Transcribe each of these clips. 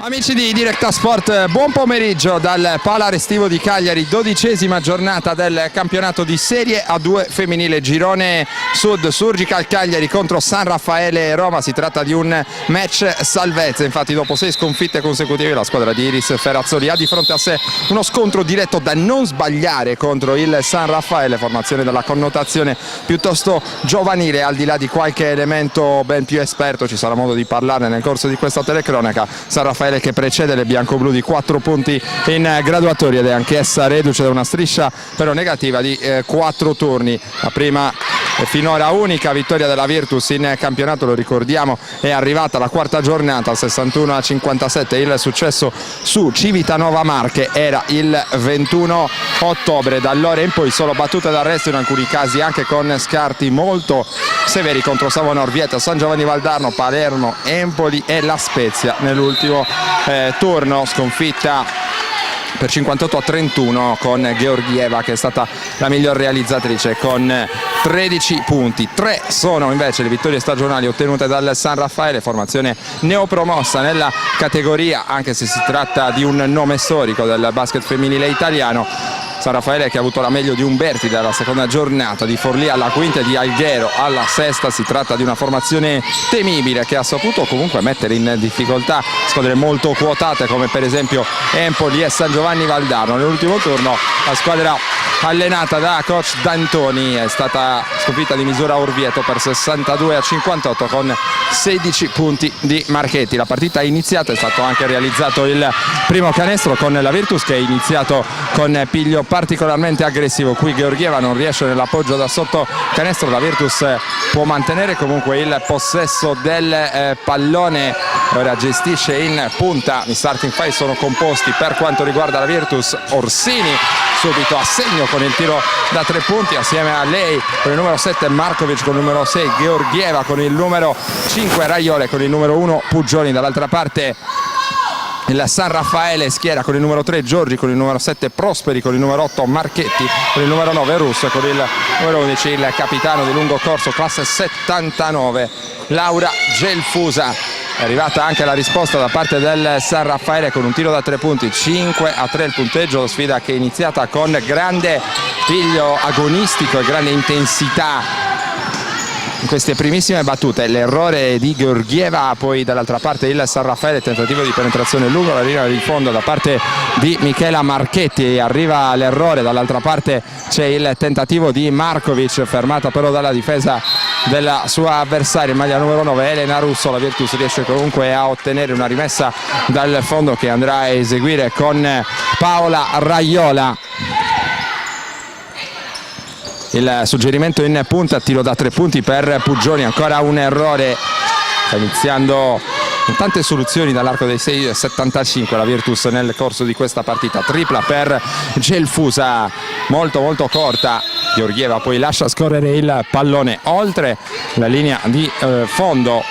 Amici di Directa Sport, buon pomeriggio dal Pala Restivo di Cagliari, 12ª giornata del campionato di Serie A2 femminile, girone sud, Surgical Cagliari contro San Raffaele Roma. Si tratta di un match salvezza, infatti dopo 6 sconfitte consecutive la squadra di Iris Ferrazzoli ha di fronte a sé uno scontro diretto da non sbagliare contro il San Raffaele, formazione dalla connotazione piuttosto giovanile, al di là di qualche elemento ben più esperto. Ci sarà modo di parlarne nel corso di questa telecronaca. San Raffaele che precede le biancoblù di 4 punti in graduatoria ed è anch'essa reduce da una striscia però negativa di 4 turni. La prima e finora unica vittoria della Virtus in campionato, lo ricordiamo, è arrivata la quarta giornata al 61-57. Il successo su Civitanova Marche era il 21 ottobre. Da allora in poi solo battute d'arresto, in alcuni casi anche con scarti molto severi contro Savona Orvieto, San Giovanni Valdarno, Palermo, Empoli e La Spezia nell'ultimo turno. Sconfitta per 58-31 con Georgieva, che è stata la miglior realizzatrice con 13 punti. 3 sono invece le vittorie stagionali ottenute dal San Raffaele, formazione neopromossa nella categoria, anche se si tratta di un nome storico del basket femminile italiano. San Raffaele che ha avuto la meglio di Umberti dalla seconda giornata, di Forlì alla quinta e di Alghero alla sesta. Si tratta di una formazione temibile che ha saputo comunque mettere in difficoltà squadre molto quotate come per esempio Empoli e San Giovanni Valdarno. Nell'ultimo turno la squadra allenata da coach D'Antoni è stata sconfitta di misura Orvieto per 62-58 con 16 punti di Marchetti. La partita è iniziata, è stato anche realizzato il primo canestro con la Virtus, che è iniziato con piglio particolarmente aggressivo. Qui Georgieva non riesce nell'appoggio da sotto canestro, la Virtus può mantenere comunque il possesso del pallone, ora gestisce in punta. I starting five sono composti per quanto riguarda la Virtus: Orsini subito a segno con il tiro da 3 punti, assieme a lei con il numero 7 Markovic, con il numero 6 Georgieva, con il numero 5 Raiole, con il numero 1 Puggioni. Dall'altra parte il San Raffaele schiera con il numero 3 Giorgi, con il numero 7 Prosperi, con il numero 8 Marchetti, con il numero 9 Russo, con il numero 11 il capitano di lungo corso classe 79 Laura Gelfusa. È arrivata anche la risposta da parte del San Raffaele con un tiro da 3 punti, 5-3 il punteggio. Sfida che è iniziata con grande piglio agonistico e grande intensità in queste primissime battute. L'errore di Georgieva, poi dall'altra parte il San Raffaele, tentativo di penetrazione lungo la linea di fondo da parte di Michela Marchetti, arriva l'errore, dall'altra parte c'è il tentativo di Markovic, fermata però dalla difesa della sua avversaria in maglia numero 9 Elena Russo. La Virtus riesce comunque a ottenere una rimessa dal fondo che andrà a eseguire con Paola Raiola. Il suggerimento in punta, tiro da 3 punti per Puggioni, ancora un errore. Sta iniziando in tante soluzioni dall'arco dei 6,75 la Virtus nel corso di questa partita. Tripla per Gelfusa, molto corta. Georgieva poi lascia scorrere il pallone oltre la linea di fondo.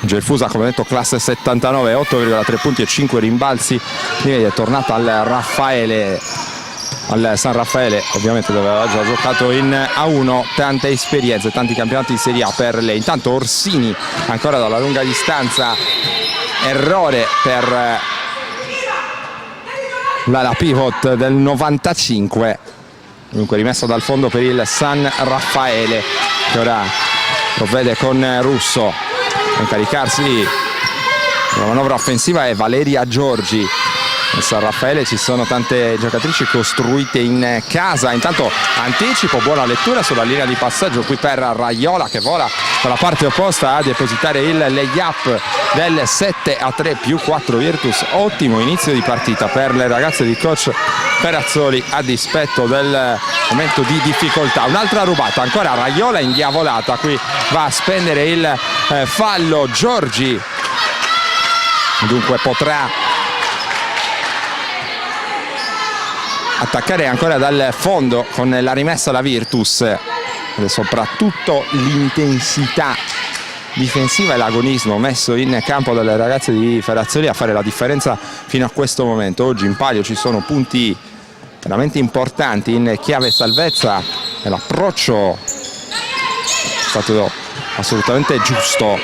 Gelfusa, come detto, classe 79, 8,3 punti e 5 rimbalzi. È tornata al Raffaele, al San Raffaele, ovviamente dove aveva già giocato in A1, tante esperienze, tanti campionati di Serie A per lei. Intanto Orsini ancora dalla lunga distanza, errore per la pivot del 95, dunque rimessa dal fondo per il San Raffaele, che ora lo vede con Russo a incaricarsi la manovra offensiva è Valeria Giorgi. Nel San Raffaele ci sono tante giocatrici costruite in casa. Intanto anticipo, buona lettura sulla linea di passaggio qui per Raiola, che vola dalla parte opposta a depositare il layup del 7-3 più 4 Virtus. Ottimo inizio di partita per le ragazze di coach Ferrazzoli a dispetto del momento di difficoltà. Un'altra rubata, ancora Raiola indiavolata, qui va a spendere il fallo Giorgi, dunque potrà attaccare ancora dal fondo con la rimessa la Virtus. E soprattutto l'intensità difensiva e l'agonismo messo in campo dalle ragazze di Ferrazzoli a fare la differenza fino a questo momento. Oggi in palio ci sono punti veramente importanti in chiave salvezza e l'approccio è stato assolutamente giusto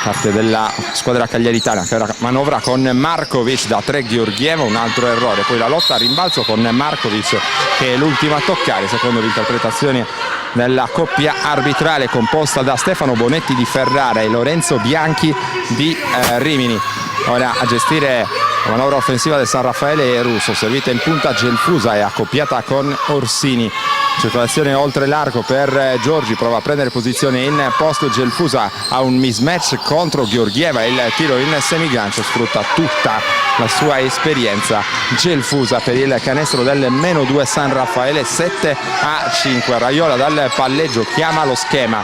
parte della squadra cagliaritana, che ora manovra con Markovic da 3, Georgieva, un altro errore, poi la lotta a rimbalzo con Markovic che è l'ultimo a toccare secondo l'interpretazione della coppia arbitrale composta da Stefano Bonetti di Ferrara e Lorenzo Bianchi di Rimini. Ora a gestire la manovra offensiva del San Raffaele è Russo, servita in punta Gelfusa e accoppiata con Orsini. Circolazione oltre l'arco per Giorgi, prova a prendere posizione in post, Gelfusa ha un mismatch contro Georgieva, il tiro in semigancio, sfrutta tutta la sua esperienza Gelfusa per il canestro del -2 San Raffaele, 7-5. Raiola dal palleggio chiama lo schema,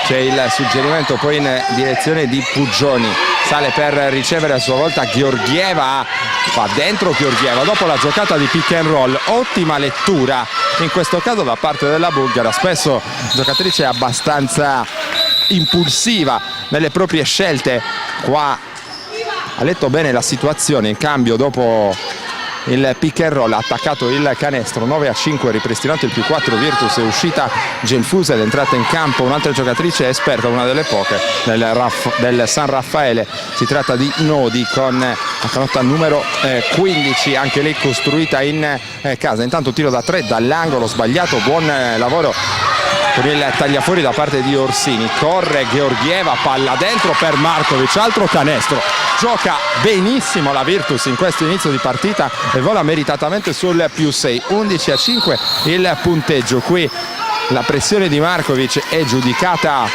c'è il suggerimento poi in direzione di Puggioni, sale per ricevere a sua volta Georgieva, va dentro Georgieva dopo la giocata di pick and roll, ottima lettura in questo caso da parte della bulgara, spesso giocatrice abbastanza impulsiva nelle proprie scelte, qua ha letto bene la situazione, in cambio dopo il pick and roll ha attaccato il canestro, 9-5, ripristinato il +4 Virtus, è uscita Gelfusa ed è entrata in campo un'altra giocatrice esperta, una delle poche del San Raffaele, si tratta di Nodi con la canotta numero 15, anche lei costruita in casa. Intanto tiro da 3 dall'angolo sbagliato, buon lavoro con il tagliafuori da parte di Orsini, corre Georgieva, palla dentro per Markovic, altro canestro, gioca benissimo la Virtus in questo inizio di partita e vola meritatamente sul +6, 11-5 il punteggio. Qui la pressione di Markovic è giudicata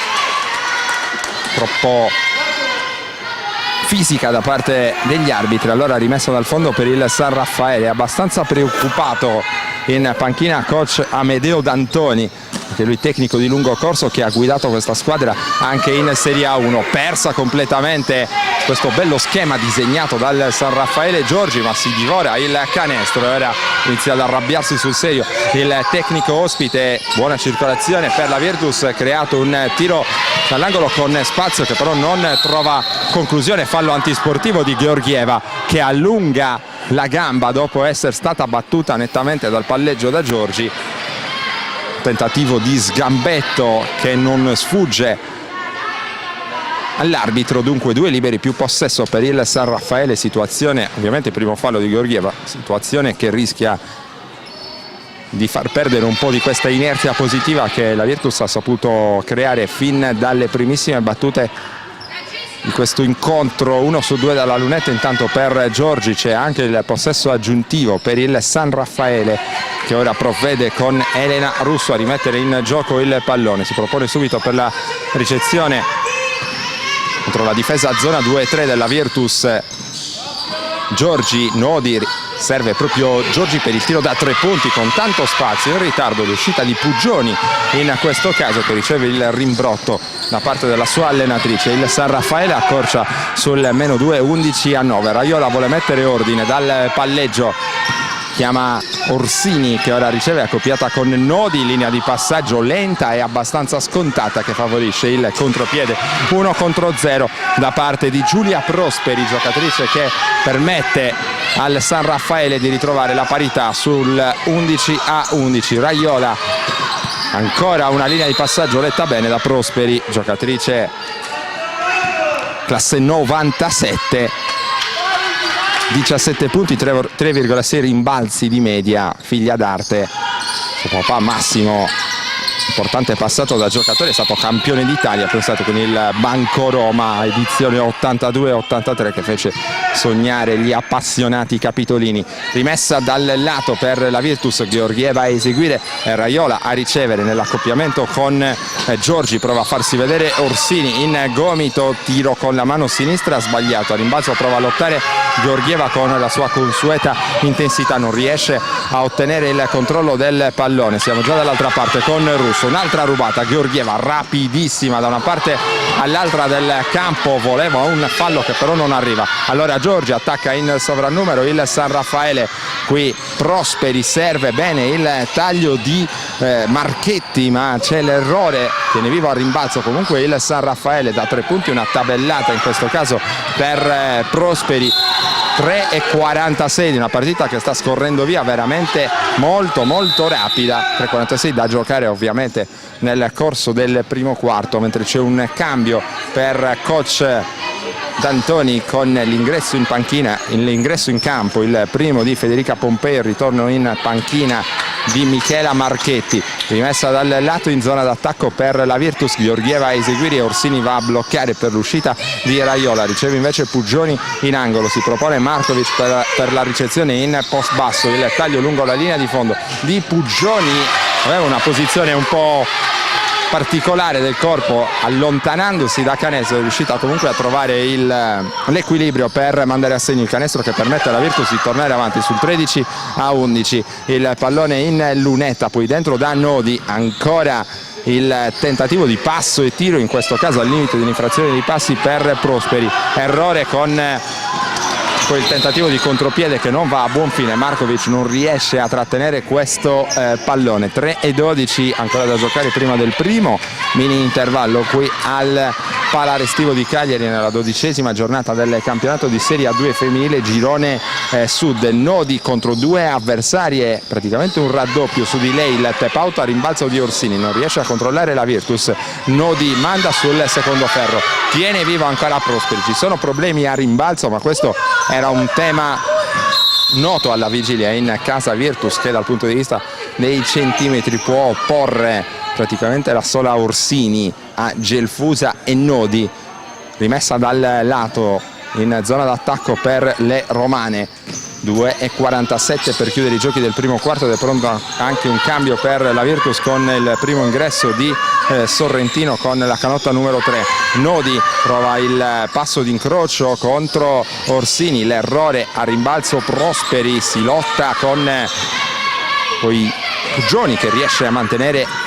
troppo fisica da parte degli arbitri, allora rimessa dal fondo per il San Raffaele, abbastanza preoccupato in panchina coach Amedeo D'Antoni, che lui tecnico di lungo corso che ha guidato questa squadra anche in Serie A1, persa completamente questo bello schema disegnato dal San Raffaele. Giorgi, ma si divora il canestro e ora inizia ad arrabbiarsi sul serio il tecnico ospite. Buona circolazione per la Virtus, creato un tiro dall'angolo con spazio che però non trova conclusione, fallo antisportivo di Georgieva che allunga la gamba dopo essere stata battuta nettamente dal palleggio da Giorgi. Tentativo di sgambetto che non sfugge all'arbitro, dunque 2 liberi più possesso per il San Raffaele, situazione ovviamente primo fallo di Georgieva, situazione che rischia di far perdere un po' di questa inerzia positiva che la Virtus ha saputo creare fin dalle primissime battute di questo incontro. 1 su 2 dalla lunetta intanto per Giorgi, c'è anche il possesso aggiuntivo per il San Raffaele che ora provvede con Elena Russo a rimettere in gioco il pallone, si propone subito per la ricezione contro la difesa a zona 2-3 della Virtus. Giorgi, Nodi, serve proprio Giorgi per il tiro da 3 punti con tanto spazio, in ritardo l'uscita di Puggioni in questo caso che riceve il rimbrotto da parte della sua allenatrice. Il San Raffaele accorcia sul -2, 11-9. Raiola vuole mettere ordine dal palleggio, chiama Orsini che ora riceve, accoppiata con Nodi, linea di passaggio lenta e abbastanza scontata che favorisce il contropiede 1 contro 0 da parte di Giulia Prosperi, giocatrice che permette al San Raffaele di ritrovare la parità sul 11-11. Raiola, ancora una linea di passaggio letta bene da Prosperi, giocatrice classe 97, 17 punti, 3,6 rimbalzi di media, figlia d'arte. Suo papà Massimo, importante passato da giocatore, è stato campione d'Italia, pensate, con il Banco Roma edizione 82-83 che fece sognare gli appassionati capitolini. Rimessa dal lato per la Virtus, Georgieva a eseguire, Raiola a ricevere nell'accoppiamento con Giorgi, prova a farsi vedere Orsini in gomito, tiro con la mano sinistra sbagliato, a rimbalzo prova a lottare Georgieva con la sua consueta intensità, non riesce a ottenere il controllo del pallone. Siamo già dall'altra parte con Russo, un'altra rubata, Georgieva rapidissima da una parte all'altra del campo, voleva un fallo che però non arriva, allora Giorgi attacca in sovrannumero il San Raffaele. Qui Prosperi serve bene il taglio di Marchetti, ma c'è l'errore, tiene vivo a rimbalzo comunque il San Raffaele da 3 punti, una tabellata in questo caso per Prosperi 3:46 di una partita che sta scorrendo via veramente molto rapida. 3:46 da giocare ovviamente nel corso del primo quarto, mentre c'è un cambio per coach D'Antoni con l'ingresso in panchina, l'ingresso in campo, il primo di Federica Pompei, il ritorno in panchina di Michela Marchetti. Rimessa dal lato in zona d'attacco per la Virtus, Georgieva a eseguire, Orsini va a bloccare per l'uscita di Raiola, riceve invece Puggioni in angolo, si propone Markovic per la ricezione in post basso, il taglio lungo la linea di fondo di Puggioni, aveva una posizione un po' particolare del corpo, allontanandosi da canestro è riuscita comunque a trovare l'equilibrio per mandare a segno il canestro che permette alla Virtus di tornare avanti sul 13-11. Il pallone in lunetta, poi dentro da Nodi, ancora il tentativo di passo e tiro, in questo caso al limite dell'infrazione di passi per Prosperi, errore con quel tentativo di contropiede che non va a buon fine. Markovic non riesce a trattenere questo pallone. 3:12 ancora da giocare prima del primo mini intervallo qui al Pala Restivo di Cagliari nella 12ª giornata del campionato di Serie A2 femminile girone sud. Nodi contro due avversarie, praticamente un raddoppio su di lei, il tap out a rimbalzo di Orsini, non riesce a controllare la Virtus. Nodi manda sul secondo ferro, tiene vivo ancora Prosperi, ci sono problemi a rimbalzo, ma questo era un tema noto alla vigilia in casa Virtus, che dal punto di vista dei centimetri può opporre praticamente la sola Orsini a Gelfusa e Nodi. Rimessa dal lato in zona d'attacco per le romane. 2:47 per chiudere i giochi del primo quarto ed è pronto anche un cambio per la Virtus con il primo ingresso di Sorrentino con la canotta numero 3. Nodi prova il passo d'incrocio contro Orsini, l'errore a rimbalzo Prosperi, si lotta con poi Puggioni che riesce a mantenere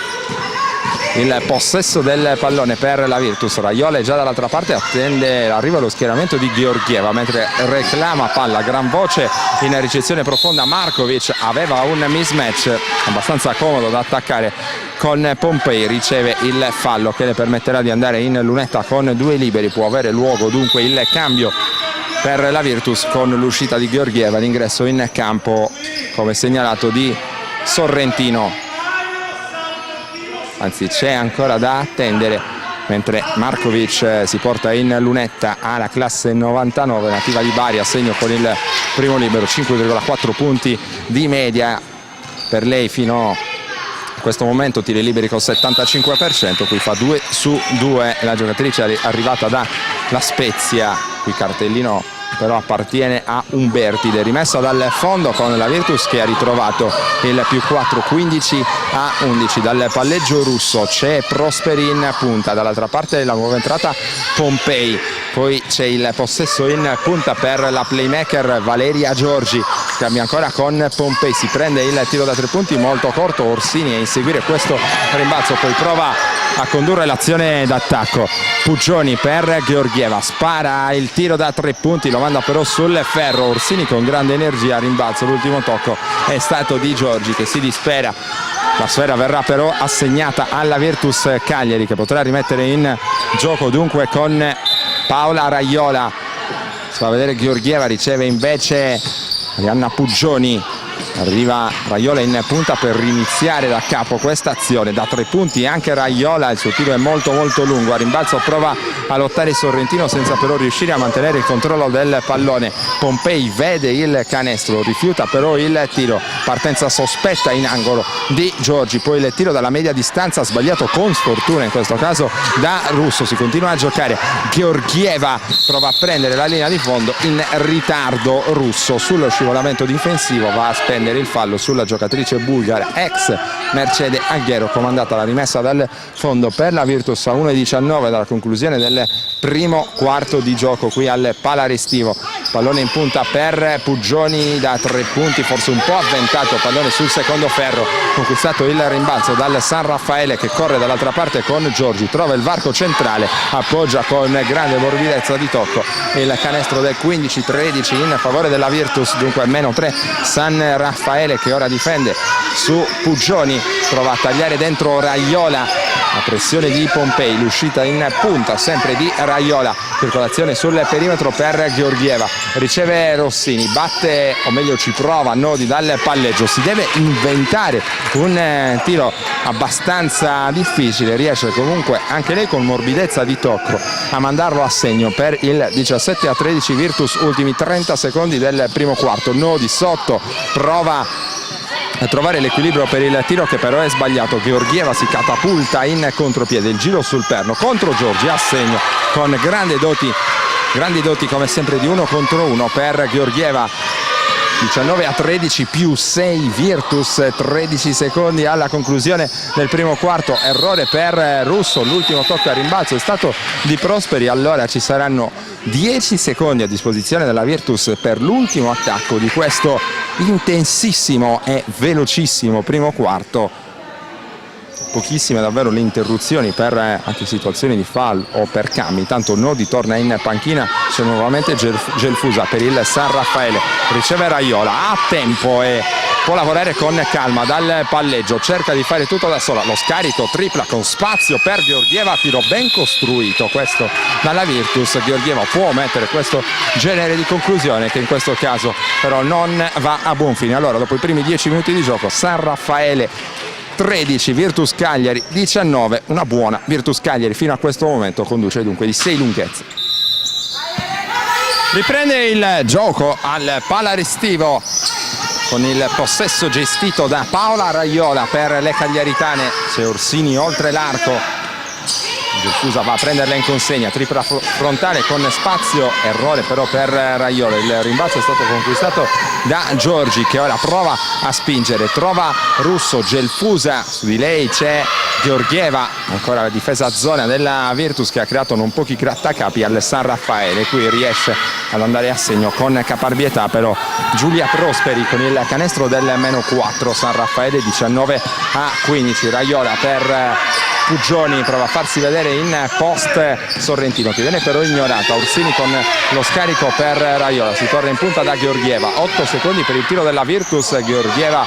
il possesso del pallone per la Virtus. Raiola è già dall'altra parte, attende l'arrivo allo schieramento di Georgieva mentre reclama palla a gran voce in ricezione profonda. Markovic aveva un mismatch abbastanza comodo da attaccare con Pompei, riceve il fallo che le permetterà di andare in lunetta con due liberi. Può avere luogo dunque il cambio per la Virtus con l'uscita di Georgieva, l'ingresso in campo come segnalato di Sorrentino. Anzi, c'è ancora da attendere, mentre Markovic si porta in lunetta alla classe 99, nativa di Bari, a segno con il primo libero, 5,4 punti di media per lei fino a questo momento, tiri liberi col 75%, qui fa 2 su 2 la giocatrice arrivata da La Spezia, qui cartellino però appartiene a Umbertide. Rimessa dal fondo con la Virtus che ha ritrovato il più 4, 15-11 dal palleggio russo. C'è Prosperi in punta, dall'altra parte la nuova entrata Pompei, poi c'è il possesso in punta per la playmaker Valeria Giorgi, cambia ancora con Pompei, si prende il tiro da 3 punti molto corto, Orsini a inseguire questo rimbalzo, poi prova a condurre l'azione d'attacco. Puggioni per Georgieva, spara il tiro da 3 punti, lo manda però sul ferro. Orsini con grande energia a rimbalzo, l'ultimo tocco è stato di Giorgi che si dispera. La sfera verrà però assegnata alla Virtus Cagliari che potrà rimettere in gioco dunque con Paola Raiola. Si fa vedere Georgieva, riceve invece Arianna Puggioni. Arriva Raiola in punta per riniziare da capo questa azione da 3 punti. Anche Raiola, il suo tiro è molto lungo, a rimbalzo prova a lottare Sorrentino senza però riuscire a mantenere il controllo del pallone. Pompei vede il canestro, rifiuta però il tiro, partenza sospetta in angolo di Giorgi, poi il tiro dalla media distanza sbagliato con sfortuna in questo caso da Russo. Si continua a giocare, Georgieva prova a prendere la linea di fondo, in ritardo Russo sullo scivolamento difensivo va a spendere il fallo sulla giocatrice bulgara ex Mercede Aghiero, comandata la rimessa dal fondo per la Virtus a 1:19 dalla conclusione del primo quarto di gioco qui al Pala Restivo. Pallone in punta per Puggioni da 3 punti, forse un po' avventato, pallone sul secondo ferro, conquistato il rimbalzo dal San Raffaele che corre dall'altra parte con Giorgi, trova il varco centrale, appoggia con grande morbidezza di tocco il canestro del 15-13 in favore della Virtus, dunque -3 San Raffaele che ora difende su Puggioni, prova a tagliare dentro Raiola la pressione di Pompei, l'uscita in punta sempre di Raiola, circolazione sul perimetro per Georgieva, riceve Rossini, batte o meglio ci prova Nodi dal palleggio, si deve inventare un tiro abbastanza difficile, riesce comunque anche lei con morbidezza di tocco a mandarlo a segno per il 17-13 Virtus, ultimi 30 secondi del primo quarto. Nodi sotto, prova a trovare l'equilibrio per il tiro che però è sbagliato, Georgieva si catapulta in contropiede, il giro sul perno contro Giorgi, a segno con grandi doti come sempre di 1 contro 1 per Georgieva. 19-13 più 6 Virtus, 13 secondi alla conclusione del primo quarto, errore per Russo, l'ultimo tocco a rimbalzo è stato di Prosperi, allora ci saranno 10 secondi a disposizione della Virtus per l'ultimo attacco di questo intensissimo e velocissimo primo quarto. Pochissime davvero le interruzioni per anche situazioni di foul o per cambi, tanto Nodi torna in panchina, c'è nuovamente Gelfusa per il San Raffaele, riceve Raiola, ha tempo e può lavorare con calma dal palleggio, cerca di fare tutto da sola, lo scarico tripla con spazio per Georgieva, tiro ben costruito questo dalla Virtus. Georgieva può mettere questo genere di conclusione che in questo caso però non va a buon fine. Allora dopo i primi 10 minuti di gioco San Raffaele 13, Virtus Cagliari 19, una buona Virtus Cagliari fino a questo momento conduce dunque di 6 lunghezze. Riprende il gioco al Pala Restivo con il possesso gestito da Paola Raiola per le cagliaritane, c'è Orsini oltre l'arco, Gelfusa va a prenderla in consegna, tripla frontale con spazio, errore però per Raiola, il rimbalzo è stato conquistato da Giorgi che ora prova a spingere, trova Russo, Gelfusa, su di lei c'è Georgieva, ancora la difesa a zona della Virtus che ha creato non pochi grattacapi al San Raffaele, qui riesce ad andare a segno con caparbietà però Giulia Prosperi con il canestro del -4, San Raffaele 19-15, Raiola per Puggioni, prova a farsi vedere in post Sorrentino che viene però ignorata, Orsini con lo scarico per Raiola, si torna in punta da Georgieva, 8 secondi per il tiro della Virtus, Georgieva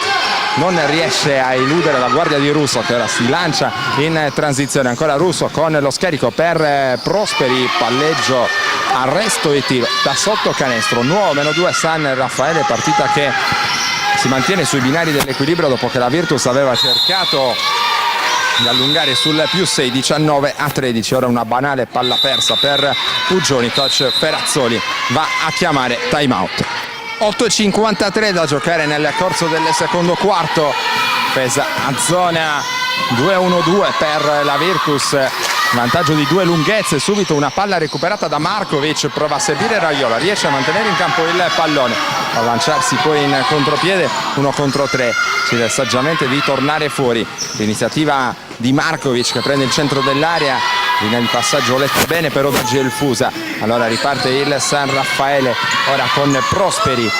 non riesce a eludere la guardia di Russo che ora si lancia in transizione, ancora Russo con lo scarico per Prosperi, palleggio, arresto e tiro da sotto canestro, nuovo -2 San Raffaele, partita che si mantiene sui binari dell'equilibrio dopo che la Virtus aveva cercato di allungare sul +6, 19-13, ora una banale palla persa per Puggioni, coach Perazzoli va a chiamare time out. 8:53 da giocare nel corso del secondo quarto, pesa a zona 2-1-2 per la Virtus, vantaggio di 2 lunghezze, subito una palla recuperata da Markovic, prova a servire Raiola, riesce a mantenere in campo il pallone, a lanciarsi poi in contropiede 1 contro 3, decide saggiamente di tornare fuori, l'iniziativa di Markovic che prende il centro dell'area, linea di passaggio letta bene però da Gelfusa, allora riparte il San Raffaele, ora con Prosperi,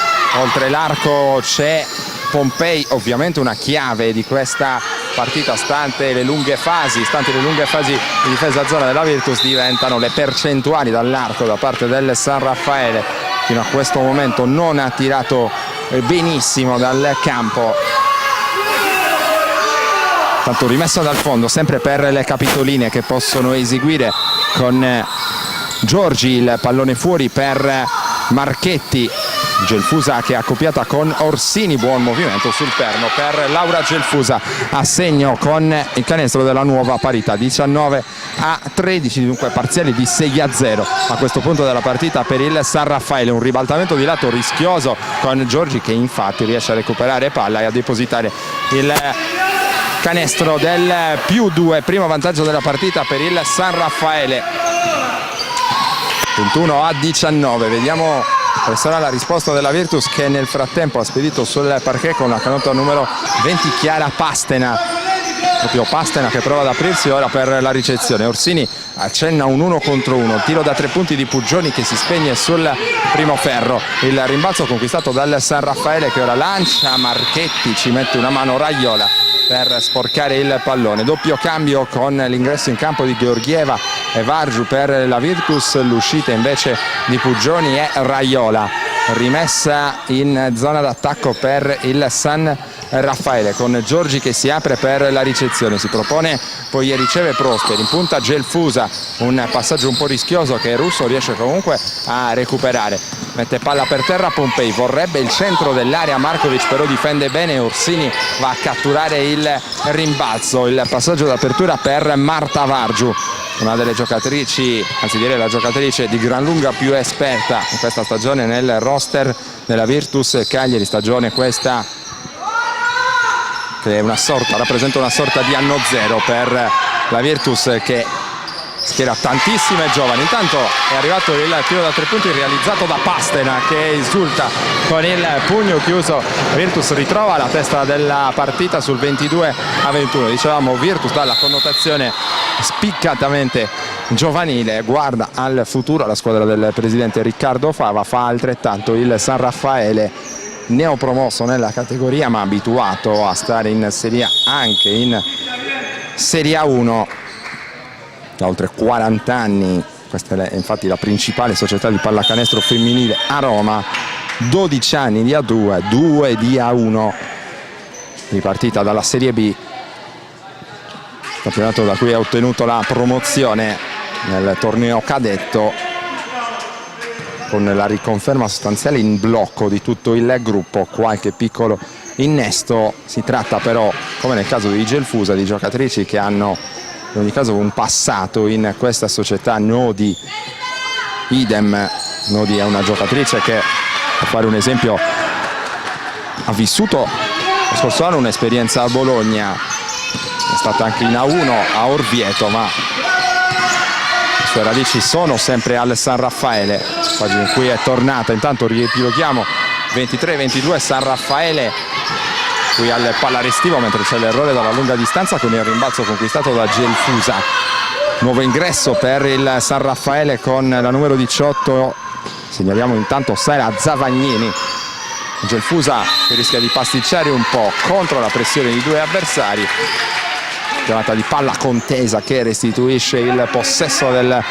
oltre l'arco c'è Pompei, ovviamente una chiave di questa partita stante le lunghe fasi di difesa a zona della Virtus diventano le percentuali dall'arco da parte del San Raffaele, fino a questo momento non ha tirato benissimo dal campo, tanto rimessa dal fondo sempre per le capitoline che possono eseguire con Giorgi, il pallone fuori per Marchetti, Gelfusa che è accoppiata con Orsini, buon movimento sul perno per Laura Gelfusa, a segno con il canestro della nuova parità, 19-13, dunque parziali di 6-0 a questo punto della partita per il San Raffaele, un ribaltamento di lato rischioso con Giorgi che infatti riesce a recuperare palla e a depositare il canestro del +2, primo vantaggio della partita per il San Raffaele, 21-19, vediamo quale sarà la risposta della Virtus che nel frattempo ha spedito sul parquet con la canota numero 20 Chiara Pastena, proprio Pastena che prova ad aprirsi ora per la ricezione, Orsini accenna un 1 contro 1, tiro da 3 punti di Puggioni che si spegne sul primo ferro, il rimbalzo conquistato dal San Raffaele che ora lancia, Marchetti ci mette una mano Raiola per sporcare il pallone, doppio cambio con l'ingresso in campo di Georgieva e Vargiu per la Virtus, l'uscita invece di Puggioni e Raiola, rimessa in zona d'attacco per il San Raffaele, con Giorgi che si apre per la ricezione, si propone, poi riceve Prosperi, in punta Gelfusa, un passaggio un po' rischioso che Russo riesce comunque a recuperare, mette palla per terra Pompei, vorrebbe il centro dell'area, Markovic però difende bene, Orsini va a catturare il rimbalzo, il passaggio d'apertura per Marta Vargiu, una delle giocatrici, anzi direi la giocatrice di gran lunga più esperta in questa stagione nel roster della Virtus Cagliari, stagione questa che è rappresenta una sorta di anno zero per la Virtus che schiera tantissime giovani. Intanto è arrivato il tiro da 3 punti realizzato da Pastena che esulta con il pugno chiuso. Virtus ritrova la testa della partita sul 22-21. Dicevamo Virtus dalla connotazione spiccatamente giovanile, guarda al futuro. La squadra del presidente Riccardo Fava fa altrettanto. Il San Raffaele, neopromosso nella categoria ma abituato a stare in Serie A, anche in Serie A1 da oltre 40 anni. Questa è infatti la principale società di pallacanestro femminile a Roma, 12 anni di A2, 2 di A1, ripartita dalla Serie B, campionato da cui ha ottenuto la promozione nel torneo cadetto, con la riconferma sostanziale in blocco di tutto il gruppo, qualche piccolo innesto. Si tratta però, come nel caso di Gelfusa, di giocatrici che hanno in ogni caso un passato in questa società. Nodi idem, Nodi è una giocatrice che, per fare un esempio, ha vissuto lo scorso anno un'esperienza a Bologna, è stata anche in A1 a Orvieto, ma le sue radici sono sempre al San Raffaele, oggi in cui è tornata. Intanto riepiloghiamo 23-22 San Raffaele qui al Pallarestivo, mentre c'è l'errore dalla lunga distanza con il rimbalzo conquistato da Gelfusa. Nuovo ingresso per il San Raffaele con la numero 18, segnaliamo intanto Sara Zavagnini. Gelfusa che rischia di pasticciare un po' contro la pressione di due avversari. Chiamata di palla contesa che restituisce il possesso del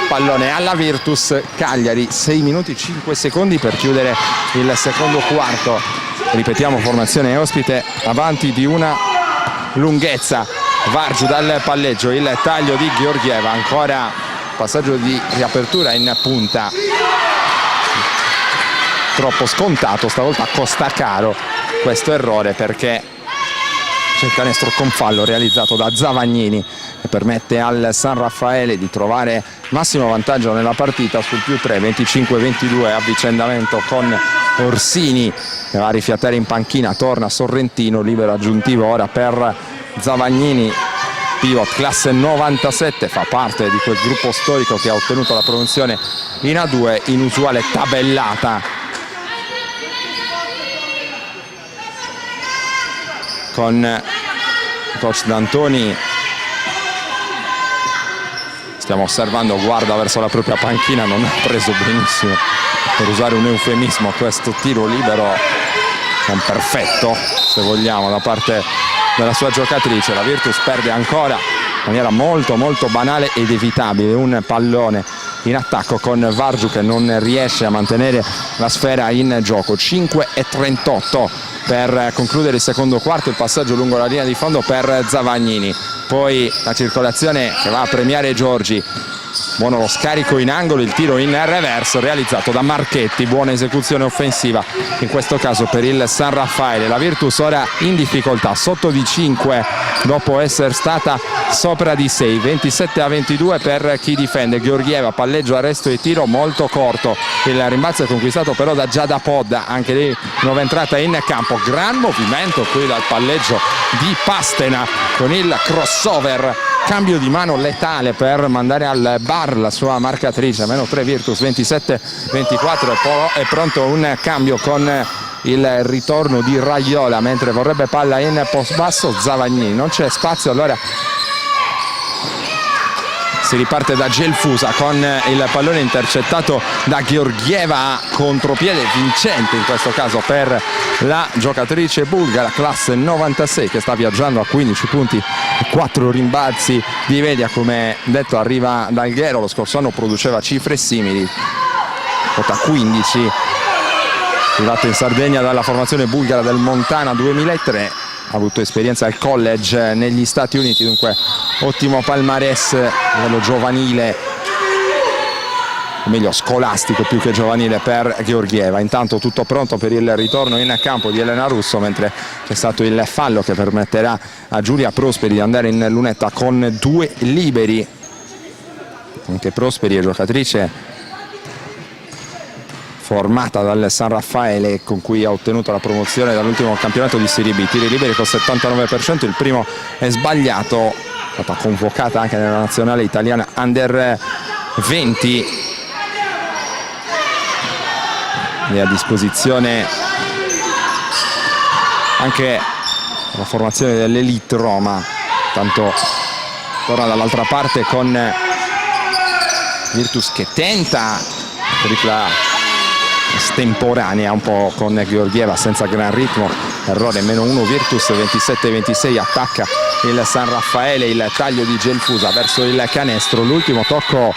pallone alla Virtus Cagliari. 6 minuti 5 secondi per chiudere il secondo quarto. Ripetiamo, formazione ospite avanti di una lunghezza. Vargiu dal palleggio, il taglio di Georgieva, ancora passaggio di riapertura in punta, troppo scontato, stavolta costa caro questo errore perché c'è il canestro con fallo realizzato da Zavagnini che permette al San Raffaele di trovare massimo vantaggio nella partita sul +3, 25-22, avvicendamento con Orsini che va a rifiatare in panchina, torna Sorrentino, libero aggiuntivo ora per Zavagnini, pivot classe 97, fa parte di quel gruppo storico che ha ottenuto la promozione in A2, inusuale tabellata con coach D'Antoni. Stiamo osservando, guarda verso la propria panchina, non ha preso benissimo, per usare un eufemismo, questo tiro libero, non perfetto se vogliamo, da parte della sua giocatrice. La Virtus perde ancora in maniera molto banale ed evitabile un pallone in attacco con Vargiu che non riesce a mantenere la sfera in gioco. 5:38 per concludere il secondo quarto, il passaggio lungo la linea di fondo per Zavagnini, poi la circolazione che va a premiare Giorgi, buono lo scarico in angolo, il tiro in reverso realizzato da Marchetti, buona esecuzione offensiva in questo caso per il San Raffaele. La Virtus ora in difficoltà, sotto di 5 dopo essere stata sopra di 6, 27-22 per chi difende. Georgieva, palleggio, arresto e tiro molto corto, il rimbalzo è conquistato però da Giada Podda, anche lì nuova entrata in campo, gran movimento qui dal palleggio di Pastena con il crossover, cambio di mano letale per mandare al bar la sua marcatrice. -3 Virtus, 27-24, e poi è pronto un cambio con il ritorno di Raiola, mentre vorrebbe palla in post basso Zavagnini, non c'è spazio, allora si riparte da Gelfusa con il pallone intercettato da Georgieva, contropiede vincente in questo caso per la giocatrice bulgara, classe 96, che sta viaggiando a 15 punti e 4 rimbalzi di media. Come detto, arriva dal Ghero, lo scorso anno produceva cifre simili, quota 15 arrivato in Sardegna dalla formazione bulgara del Montana 2003, ha avuto esperienza al college negli Stati Uniti, dunque ottimo palmarès a livello giovanile, o meglio scolastico più che giovanile, per Georgieva. Intanto tutto pronto per il ritorno in campo di Elena Russo, mentre c'è stato il fallo che permetterà a Giulia Prosperi di andare in lunetta con 2 liberi. Anche Prosperi è giocatrice formata dal San Raffaele, con cui ha ottenuto la promozione dall'ultimo campionato di Serie B. Tiri liberi con 79%, il primo è sbagliato, è stata convocata anche nella nazionale italiana Under 20. E a disposizione anche la formazione dell'Elite Roma. Tanto torna dall'altra parte con Virtus che tenta tripla estemporanea un po' con Georgieva senza gran ritmo, errore -1. Virtus 27-26, attacca il San Raffaele, il taglio di Gelfusa verso il canestro, l'ultimo tocco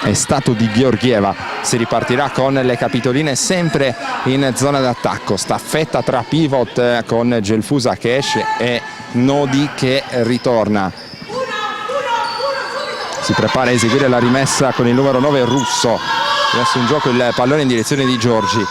è stato di Georgieva. Si ripartirà con le capitoline sempre in zona d'attacco, staffetta tra pivot con Gelfusa che esce e Nodi che ritorna. Si prepara a eseguire la rimessa con il numero 9 Russo, messo in gioco il pallone in direzione di Giorgi,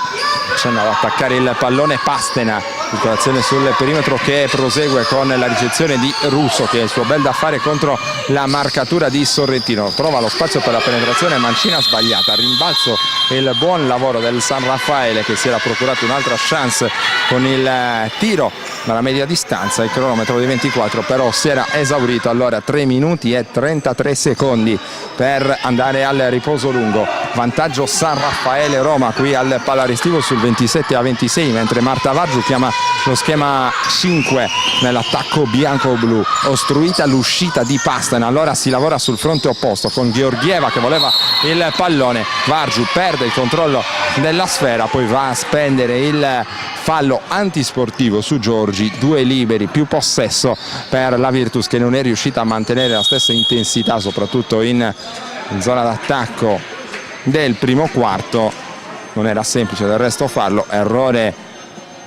accenna ad attaccare il pallone Pastena, circolazione sul perimetro che prosegue con la ricezione di Russo, che è il suo bel da fare contro la marcatura di Sorrentino. Trova lo spazio per la penetrazione, mancina sbagliata, rimbalzo il buon lavoro del San Raffaele che si era procurato un'altra chance con il tiro dalla media distanza. Il cronometro di 24 però si era esaurito, allora 3 minuti e 33 secondi per andare al riposo lungo. Vantaggio San Raffaele Roma qui al Palarestivo sul 27-26, mentre Marta Vargiu chiama lo schema 5 nell'attacco bianco-blu. Ostruita l'uscita di Pastena, allora si lavora sul fronte opposto con Georgieva che voleva il pallone. Vargiu perde il controllo della sfera, poi va a spendere il fallo antisportivo su Giorgi. 2 liberi, più possesso per la Virtus che non è riuscita a mantenere la stessa intensità soprattutto in zona d'attacco del primo quarto. Non era semplice del resto farlo, errore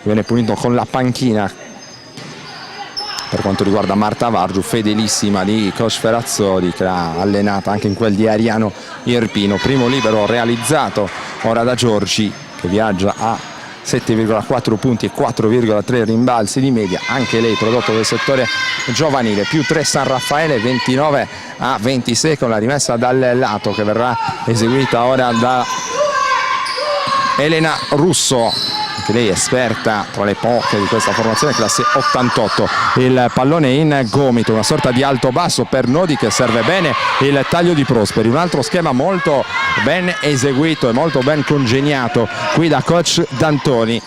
viene punito con la panchina per quanto riguarda Marta Vargiu, fedelissima di coach Ferrazzoli, che l'ha allenata anche in quel di Ariano Irpino. Primo libero realizzato ora da Giorgi, che viaggia a 7,4 punti e 4,3 rimbalzi di media, anche lei prodotto del settore giovanile. Più 3 San Raffaele, 29-26 con la rimessa dal lato che verrà eseguita ora da Elena Russo, che lei è esperta tra le poche di questa formazione, classe 88. Il pallone in gomito, una sorta di alto-basso per Nodi che serve bene il taglio di Prosperi. Un altro schema molto ben eseguito e molto ben congegnato qui da coach D'Antoni.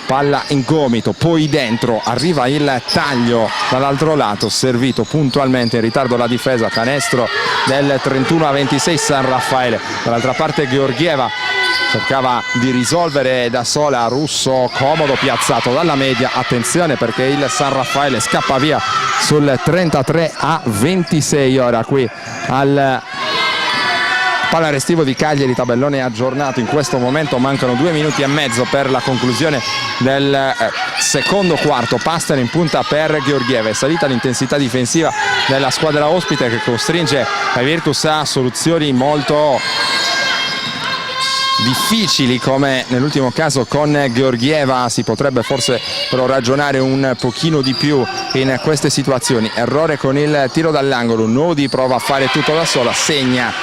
Palla in gomito, poi dentro, arriva il taglio dall'altro lato, servito puntualmente in ritardo la difesa, canestro del 31-26 San Raffaele. Dall'altra parte Georgieva cercava di risolvere da sola, Russo comodo piazzato dalla media, attenzione perché il San Raffaele scappa via sul 33-26 ora qui al Palarestivo di Cagliari, tabellone aggiornato in questo momento, mancano 2 minuti e mezzo per la conclusione del secondo quarto. Pastena in punta per Georgieva, è salita l'intensità difensiva della squadra ospite che costringe la Virtus a soluzioni molto difficili, come nell'ultimo caso con Georgieva. Si potrebbe forse però ragionare un pochino di più in queste situazioni. Errore con il tiro dall'angolo, Nodi prova a fare tutto da sola, segna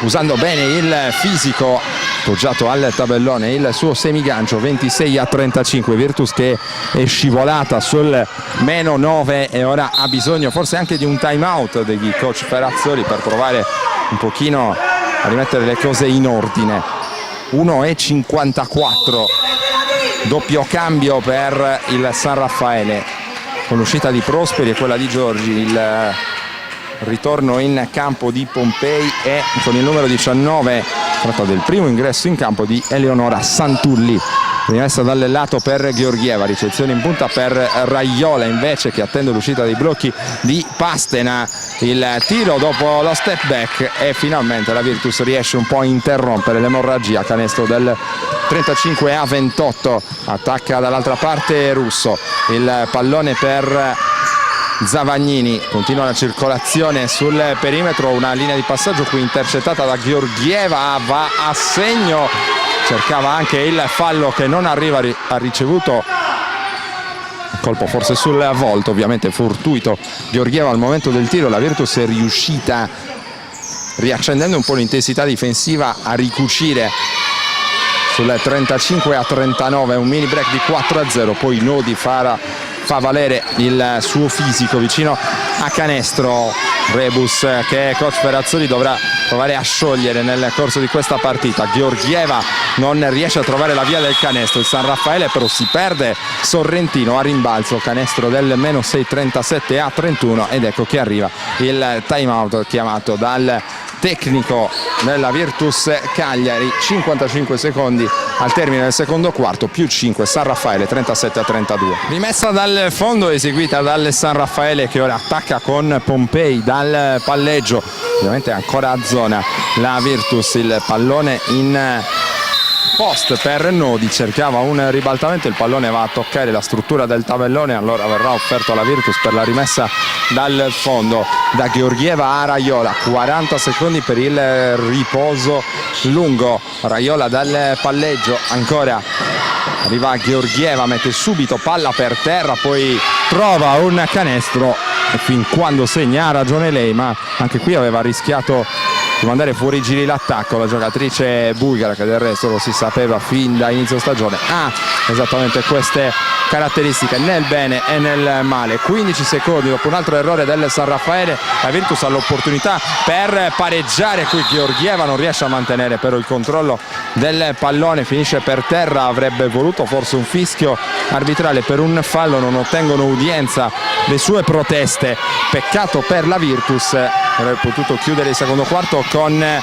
usando bene il fisico appoggiato al tabellone, il suo semigancio, 26-35. Virtus che è scivolata sul -9 e ora ha bisogno forse anche di un time out degli coach Ferrazzoli per provare un pochino a rimettere le cose in ordine. 1:54, doppio cambio per il San Raffaele con l'uscita di Prosperi e quella di Giorgi. Il ritorno in campo di Pompei e con il numero 19, tratta del primo ingresso in campo di Eleonora Santulli. rimessa dal lato per Georgieva, ricezione in punta per Raiola invece, che attende l'uscita dei blocchi di Pastena. Il tiro dopo lo step back e finalmente la Virtus riesce un po' a interrompere l'emorragia. Canestro del 35-28, attacca dall'altra parte Russo, il pallone per Zavagnini, continua la circolazione sul perimetro, una linea di passaggio qui intercettata da Georgieva, va a segno, cercava anche il fallo che non arriva, ha ricevuto colpo forse sul volto, ovviamente fortuito Georgieva al momento del tiro. La Virtus è riuscita, riaccendendo un po' l'intensità difensiva, a ricucire sul 35-39, un mini break di 4-0, poi Nodi fa valere il suo fisico vicino a canestro. Rebus, che coach Perazzoli dovrà provare a sciogliere nel corso di questa partita. Georgieva non riesce a trovare la via del canestro, il San Raffaele però si perde. Sorrentino a rimbalzo, canestro del meno 6, 37-31, ed ecco che arriva il time out chiamato dal tecnico della Virtus Cagliari. 55 secondi al termine del secondo quarto, più 5 San Raffaele, 37-32. Rimessa dal fondo eseguita dal San Raffaele, che ora attacca con Pompei dal palleggio, ovviamente ancora a zona la Virtus. Il pallone in post per Nodi, cercava un ribaltamento, il pallone va a toccare la struttura del tabellone, allora verrà offerto alla Virtus per la rimessa dal fondo da Georgieva a Raiola. 40 secondi per il riposo lungo. Raiola dal palleggio, ancora arriva Georgieva, mette subito palla per terra, poi trova un canestro e fin quando segna, ha ragione lei, ma anche qui aveva rischiato di mandare fuori giri l'attacco. La giocatrice bulgara, che del resto lo si sapeva fin da inizio stagione, ha esattamente queste caratteristiche nel bene e nel male. 15 secondi dopo un altro errore del San Raffaele, la Virtus ha l'opportunità per pareggiare. Qui Georgieva non riesce a mantenere però il controllo del pallone, finisce per terra. Avrebbe voluto forse un fischio arbitrale per un fallo, non ottengono udienza le sue proteste. Peccato per la Virtus, avrebbe potuto chiudere il secondo quarto con un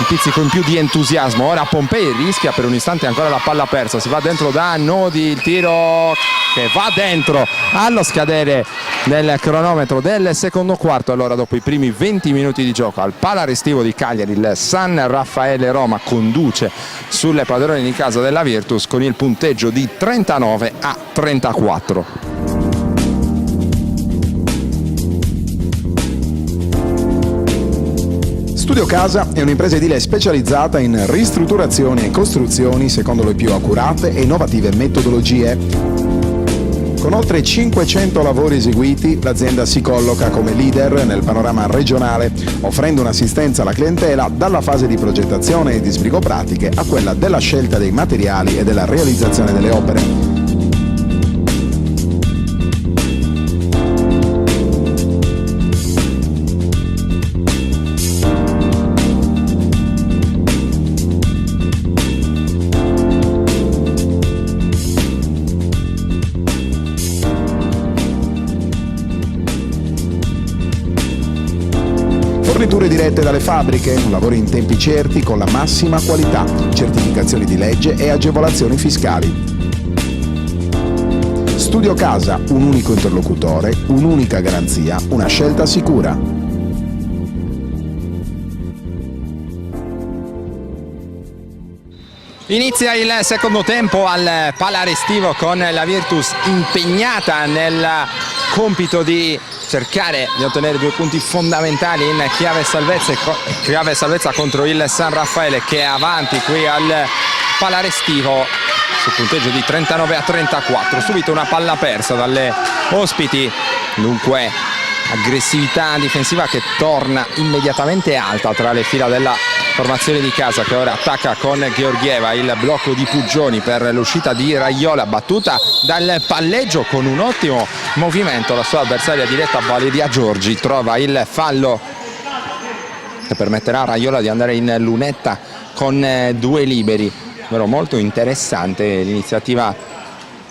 pizzico in più di entusiasmo. Ora Pompei rischia per un istante ancora la palla persa, si va dentro da Nodi, il tiro che va dentro allo scadere del cronometro del secondo quarto. Allora, dopo i primi 20 minuti di gioco al Pala Restivo di Cagliari, il San Raffaele Roma conduce sulle padrone di casa della Virtus con il punteggio di 39-34. Studio Casa è un'impresa edile specializzata in ristrutturazioni e costruzioni secondo le più accurate e innovative metodologie. Con oltre 500 lavori eseguiti, l'azienda si colloca come leader nel panorama regionale, offrendo un'assistenza alla clientela dalla fase di progettazione e di sbrigo pratiche a quella della scelta dei materiali e della realizzazione delle opere. Forniture dirette dalle fabbriche, lavori in tempi certi con la massima qualità, certificazioni di legge e agevolazioni fiscali. Studio Casa, un unico interlocutore, un'unica garanzia, una scelta sicura. Inizia il secondo tempo al Pala Restivo con la Virtus impegnata nel compito di cercare di ottenere 2 punti fondamentali in chiave salvezza contro il San Raffaele, che è avanti qui al Pala Restivo sul punteggio di 39-34. Subito una palla persa dalle ospiti, dunque aggressività difensiva che torna immediatamente alta tra le fila della formazione di casa, che ora attacca con Georgieva. Il blocco di Puggioni per l'uscita di Raiola, battuta dal palleggio con un ottimo movimento. La sua avversaria diretta, Valeria Giorgi, trova il fallo che permetterà a Raiola di andare in lunetta con 2 liberi. Però molto interessante l'iniziativa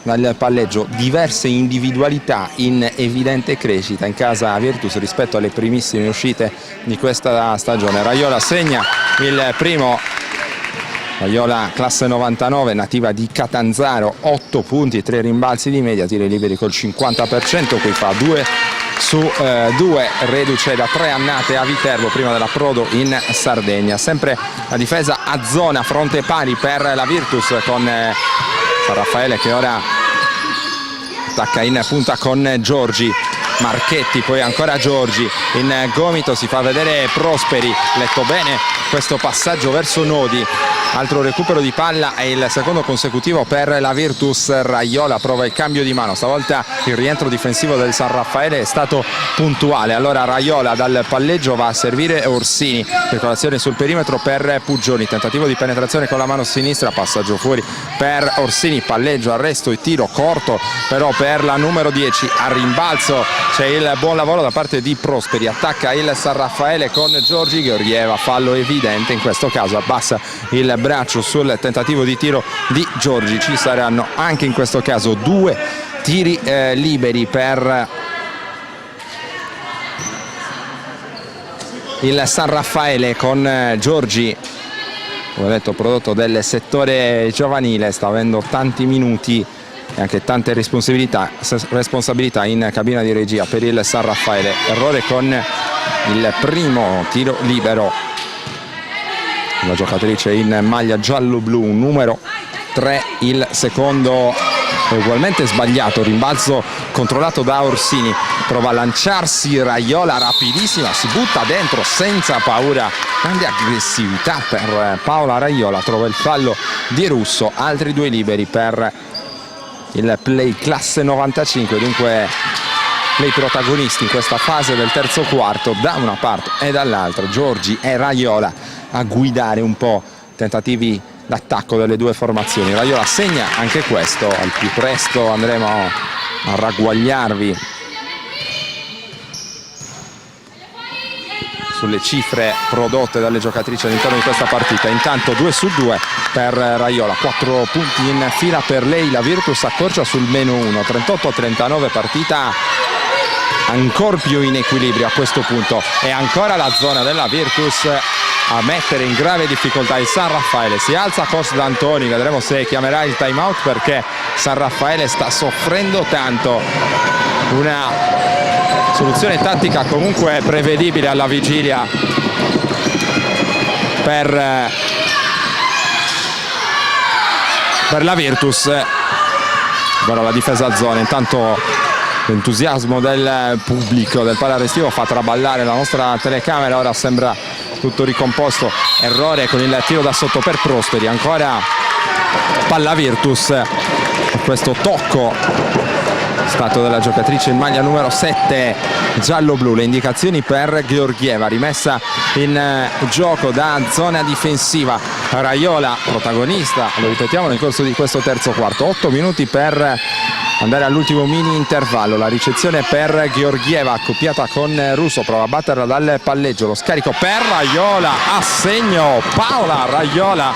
dal palleggio, diverse individualità in evidente crescita in casa Virtus rispetto alle primissime uscite di questa stagione. Raiola segna il primo Raiola classe 99, nativa di Catanzaro, 8 punti, 3 rimbalzi di media, tiri liberi col 50%, qui fa 2 su 2, reduce da 3 annate a Viterbo prima dell'approdo in Sardegna. Sempre la difesa a zona, fronte pari per la Virtus con San Raffaele che ora attacca in punta con Giorgi. Marchetti, poi ancora Giorgi, in gomito si fa vedere Prosperi, letto bene questo passaggio verso Nodi, altro recupero di palla e il secondo consecutivo per la Virtus. Raiola prova il cambio di mano, stavolta il rientro difensivo del San Raffaele è stato puntuale, allora Raiola dal palleggio va a servire Orsini, circolazione sul perimetro per Puggioni, tentativo di penetrazione con la mano sinistra, passaggio fuori per Orsini, palleggio, arresto e tiro corto però per la numero 10, a rimbalzo c'è il buon lavoro da parte di Prosperi, attacca il San Raffaele con Giorgi, Georgieva, fallo evidente, in questo caso abbassa il braccio sul tentativo di tiro di Giorgi. Ci saranno anche in questo caso 2 tiri liberi per il San Raffaele con Giorgi, come ho detto prodotto del settore giovanile, sta avendo tanti minuti e anche tante responsabilità in cabina di regia per il San Raffaele. Errore con il primo tiro libero, la giocatrice in maglia giallo-blu numero 3, il secondo è ugualmente sbagliato, rimbalzo controllato da Orsini, prova a lanciarsi Raiola, rapidissima, si butta dentro senza paura, grande aggressività per Paola Raiola, trova il fallo di Russo, altri 2 liberi per il play classe 95, dunque play protagonisti in questa fase del terzo quarto da una parte e dall'altra, Giorgi e Raiola a guidare un po' tentativi d'attacco delle 2 formazioni. Raiola segna anche questo, al più presto andremo a ragguagliarvi sulle cifre prodotte dalle giocatrici all'interno di questa partita. Intanto 2 su 2 per Raiola, 4 punti in fila per lei, la Virtus accorcia sul -1, 38-39, partita ancora più in equilibrio a questo punto, e ancora la zona della Virtus a mettere in grave difficoltà il San Raffaele. Si alza Coach D'Antoni, vedremo se chiamerà il time out perché San Raffaele sta soffrendo tanto. Una soluzione tattica comunque prevedibile alla vigilia per la Virtus. Però la difesa a zona, intanto l'entusiasmo del pubblico del Pala Restivo fa traballare la nostra telecamera, ora sembra tutto ricomposto. Errore con il tiro da sotto per Prosperi, ancora palla Virtus, questo tocco stato della giocatrice in maglia numero 7 giallo-blu, le indicazioni per Georgieva, rimessa in gioco da zona difensiva. Raiola protagonista, lo ripetiamo, nel corso di questo terzo quarto, 8 minuti per andare all'ultimo mini intervallo, la ricezione per Georgieva accoppiata con Russo, prova a batterla dal palleggio, lo scarico per Raiola, a segno Paola Raiola,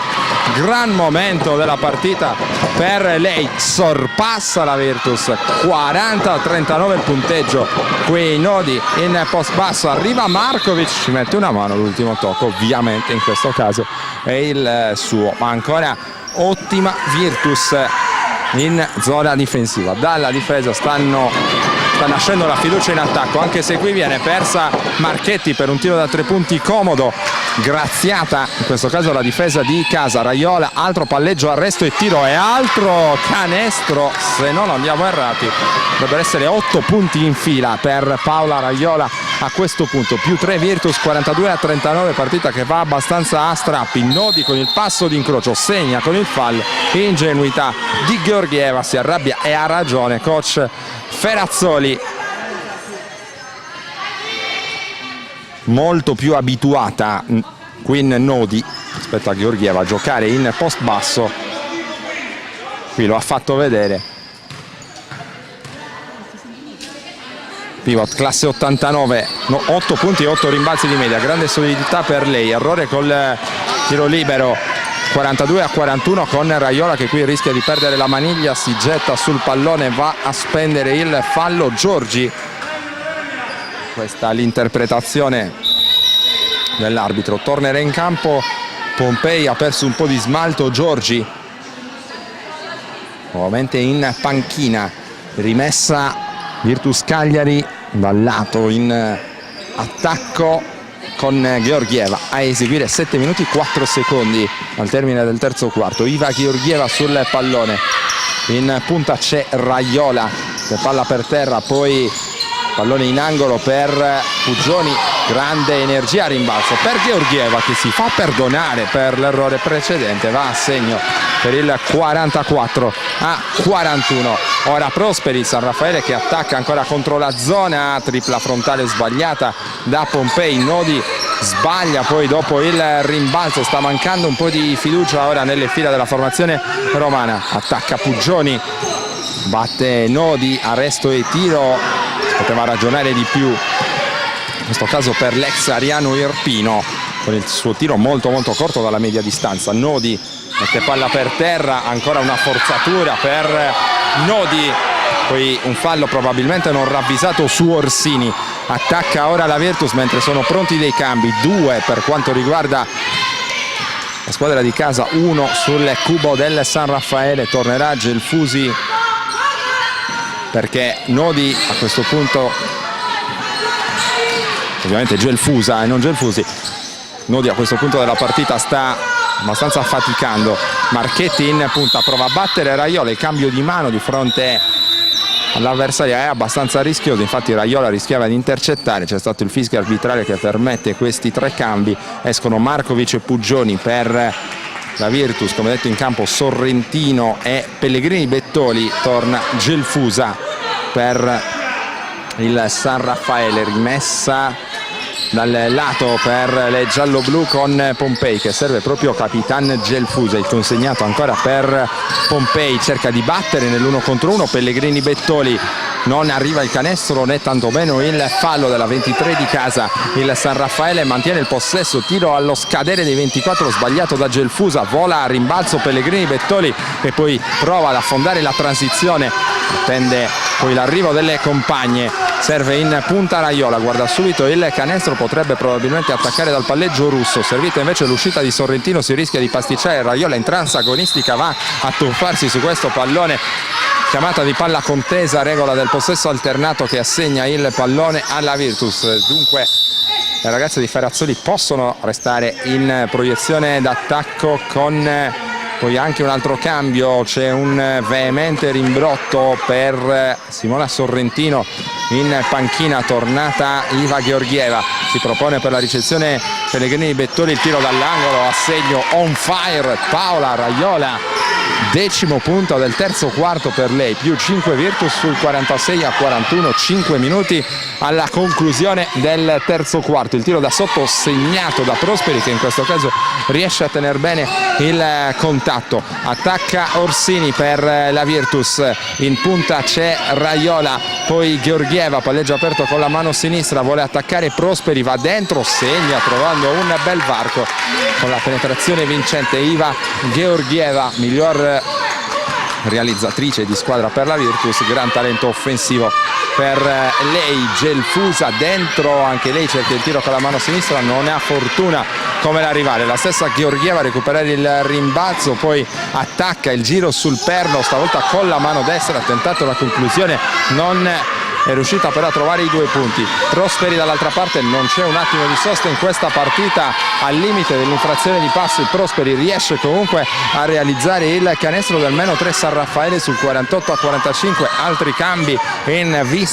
gran momento della partita per lei, sorpassa la Virtus, 40-39 il punteggio, qui Nodi in post basso, arriva Markovic, ci mette una mano, l'ultimo tocco ovviamente in questo caso è il suo, ma ancora ottima Virtus in zona difensiva. Dalla difesa sta nascendo la fiducia in attacco, anche se qui viene persa Marchetti per un tiro da 3 punti comodo, graziata in questo caso la difesa di casa. Raiola, altro palleggio, arresto e tiro e altro canestro, se non andiamo errati dovrebbero essere 8 punti in fila per Paola Raiola a questo punto, più 3 Virtus, 42-39, partita che va abbastanza a strappi. Nodi con il passo d'incrocio segna con il fallo, ingenuità di Georgieva, si arrabbia e ha ragione coach Ferazzoli, molto più abituata Queen Nodi rispetto a Georgieva a giocare in post basso, qui lo ha fatto vedere. Pivot classe 89, 8 punti e 8 rimbalzi di media, grande solidità per lei, errore col tiro libero, 42-41 con Raiola che qui rischia di perdere la maniglia, si getta sul pallone, va a spendere il fallo Giorgi. Questa è l'interpretazione dell'arbitro. Tornerà in campo Pompei ha perso un po' di smalto. Giorgi nuovamente in panchina, rimessa Virtus Cagliari dal lato in attacco con Georgieva a eseguire 7 minuti 4 secondi al termine del terzo quarto. Iva Georgieva sul pallone, in punta c'è Raiola che palla per terra, poi pallone in angolo per Puggioni, grande energia a rimbalzo per Georgieva che si fa perdonare per l'errore precedente, va a segno per il 44-41. Ora Prosperi, San Raffaele che attacca ancora contro la zona, tripla frontale sbagliata da Pompei, Nodi sbaglia poi dopo il rimbalzo, sta mancando un po' di fiducia ora nelle fila della formazione romana. Attacca Puggioni, batte Nodi, arresto e tiro, poteva ragionare di più in questo caso per l'ex Ariano Irpino con il suo tiro molto corto dalla media distanza. Nodi mette palla per terra, ancora una forzatura per Nodi, poi un fallo probabilmente non ravvisato su Orsini. Attacca ora la Virtus mentre sono pronti dei cambi, 2 per quanto riguarda la squadra di casa, 1 sul cubo del San Raffaele. Tornerà Gelfusi perché Nodi a questo punto, ovviamente Gelfusa e non Gelfusi, Nodi a questo punto della partita sta abbastanza faticando. Marchetti in punta, prova a battere Raiola, il cambio di mano di fronte all'avversaria è abbastanza rischioso, infatti Raiola rischiava di intercettare, c'è stato il fischio arbitrale che permette questi 3 cambi. Escono Markovic e Puggioni per la Virtus, come detto in campo Sorrentino e Pellegrini Bettoli, torna Gelfusa per il San Raffaele, rimessa dal lato per le giallo-blu con Pompei che serve proprio Capitan Gelfusa. Il consegnato ancora per Pompei, cerca di battere nell'1 contro 1 Pellegrini Bettoli, non arriva il canestro né tantomeno il fallo della 23 di casa. Il San Raffaele mantiene il possesso, tiro allo scadere dei 24 sbagliato da Gelfusa, vola a rimbalzo Pellegrini Bettoli e poi prova ad affondare la transizione, attende poi l'arrivo delle compagne, serve in punta Raiola, guarda subito il canestro, potrebbe probabilmente attaccare dal palleggio russo, servita invece l'uscita di Sorrentino, si rischia di pasticciare, Raiola in trance agonistica va a tuffarsi su questo pallone, chiamata di palla contesa, regola del possesso alternato che assegna il pallone alla Virtus. Dunque le ragazze di Ferrazzoli possono restare in proiezione d'attacco con poi anche un altro cambio, c'è un veemente rimbrotto per Simona Sorrentino, in panchina tornata Iva Georgieva, si propone per la ricezione Pellegrini Bettoli, il tiro dall'angolo a segno on fire Paola Raiola, 10° punto del terzo quarto per lei, più 5 Virtus sul 46-41, 5 minuti alla conclusione del terzo quarto. Il tiro da sotto segnato da Prosperi che in questo caso riesce a tenere bene il contatto. Attacca Orsini per la Virtus, in punta c'è Raiola, poi Georgieva, palleggio aperto con la mano sinistra, vuole attaccare Prosperi, va dentro, segna trovando un bel varco con la penetrazione vincente Iva Georgieva, miglior realizzatrice di squadra per la Virtus, gran talento offensivo per lei. Gelfusa dentro, anche lei cerca il tiro con la mano sinistra, non ha fortuna come la rivale. La stessa Georgieva a recuperare il rimbalzo, poi attacca il giro sul perno, stavolta con la mano destra, ha tentato la conclusione, non è riuscita però a trovare i 2 punti. Prosperi dall'altra parte, non c'è un attimo di sosta in questa partita, al limite dell'infrazione di passi Prosperi riesce comunque a realizzare il canestro del -3 San Raffaele sul 48-45. Altri cambi in vista,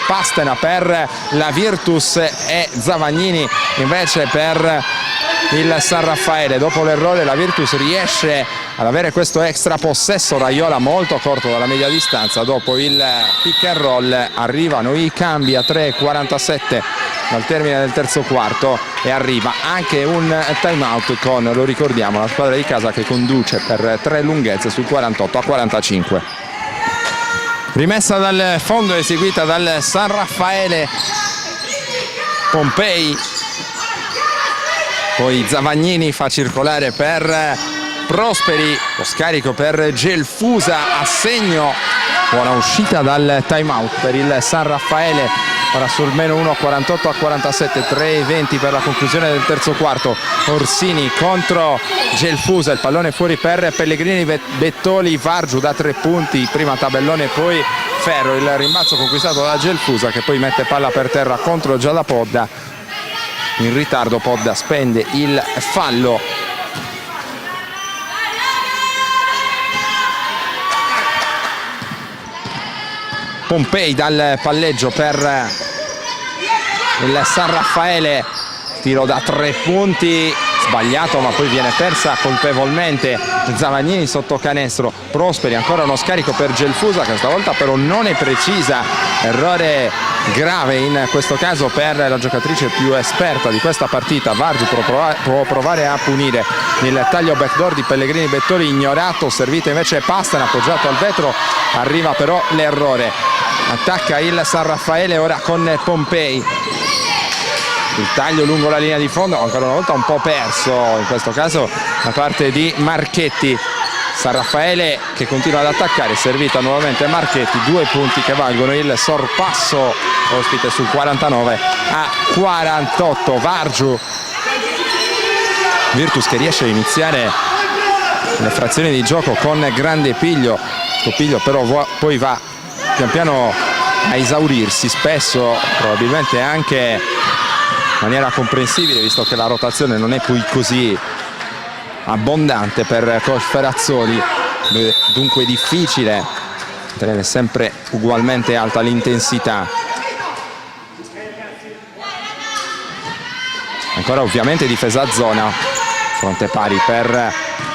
Pastena per la Virtus e Zavagnini invece per il San Raffaele. Dopo l'errore la Virtus riesce ad avere questo extra possesso, Raiola molto corto dalla media distanza, dopo il pick and roll arrivano i cambi a 3:47 dal termine del terzo quarto e arriva anche un time out con, lo ricordiamo, la squadra di casa che conduce per 3 lunghezze sul 48-45. Rimessa dal fondo eseguita dal San Raffaele. Pompei, poi Zavagnini fa circolare per Prosperi, lo scarico per Gelfusa, a segno, buona uscita dal time out per il San Raffaele ora sul meno 1, 48 a 47, 3:20 per la conclusione del terzo quarto. Orsini contro Gelfusa, il pallone fuori per Pellegrini Bettoli, Vargiu da 3 punti, prima tabellone poi ferro, il rimbalzo conquistato da Gelfusa che poi mette palla per terra contro Giada Podda. In ritardo Podda spende il fallo. Pompei dal palleggio per il San Raffaele, tiro da 3 punti sbagliato ma poi viene persa colpevolmente. Zavagnini sotto canestro, Prosperi, ancora uno scarico per Gelfusa che stavolta però non è precisa, errore grave in questo caso per la giocatrice più esperta di questa partita. Vargiu può provare a punire il taglio backdoor di Pellegrini Bettoli, ignorato, servita invece Pastana, appoggiato al vetro, arriva però l'errore. Attacca il San Raffaele ora con Pompei, il taglio lungo la linea di fondo, ancora una volta un po' perso in questo caso da parte di Marchetti. San Raffaele che continua ad attaccare, servita nuovamente Marchetti, 2 punti che valgono il sorpasso ospite sul 49 a 48. Vargiu, Virtus che riesce a iniziare le frazioni di gioco con grande piglio, Piglio però poi va pian piano a esaurirsi, spesso probabilmente anche in maniera comprensibile visto che la rotazione non è poi così abbondante per coach Ferrazzoli, dunque difficile tenere sempre ugualmente alta l'intensità. Ancora ovviamente difesa a zona, fronte pari per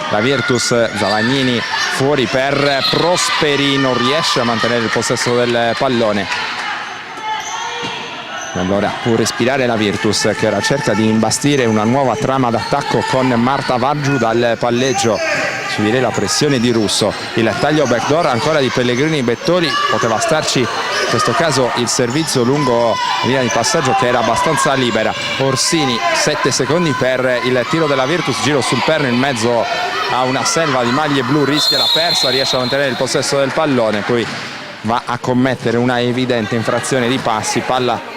la Virtus, Zavagnini fuori per Prosperi, non riesce a mantenere il possesso del pallone. Allora può respirare la Virtus che ora cerca di imbastire una nuova trama d'attacco con Marta Vargiu dal palleggio, subire la pressione di Russo, il taglio backdoor ancora di Pellegrini Bettoli, poteva starci in questo caso il servizio lungo la linea di passaggio che era abbastanza libera. Orsini, 7 secondi per il tiro della Virtus, giro sul perno in mezzo a una selva di maglie blu, rischia la persa, riesce a mantenere il possesso del pallone, poi va a commettere una evidente infrazione di passi, palla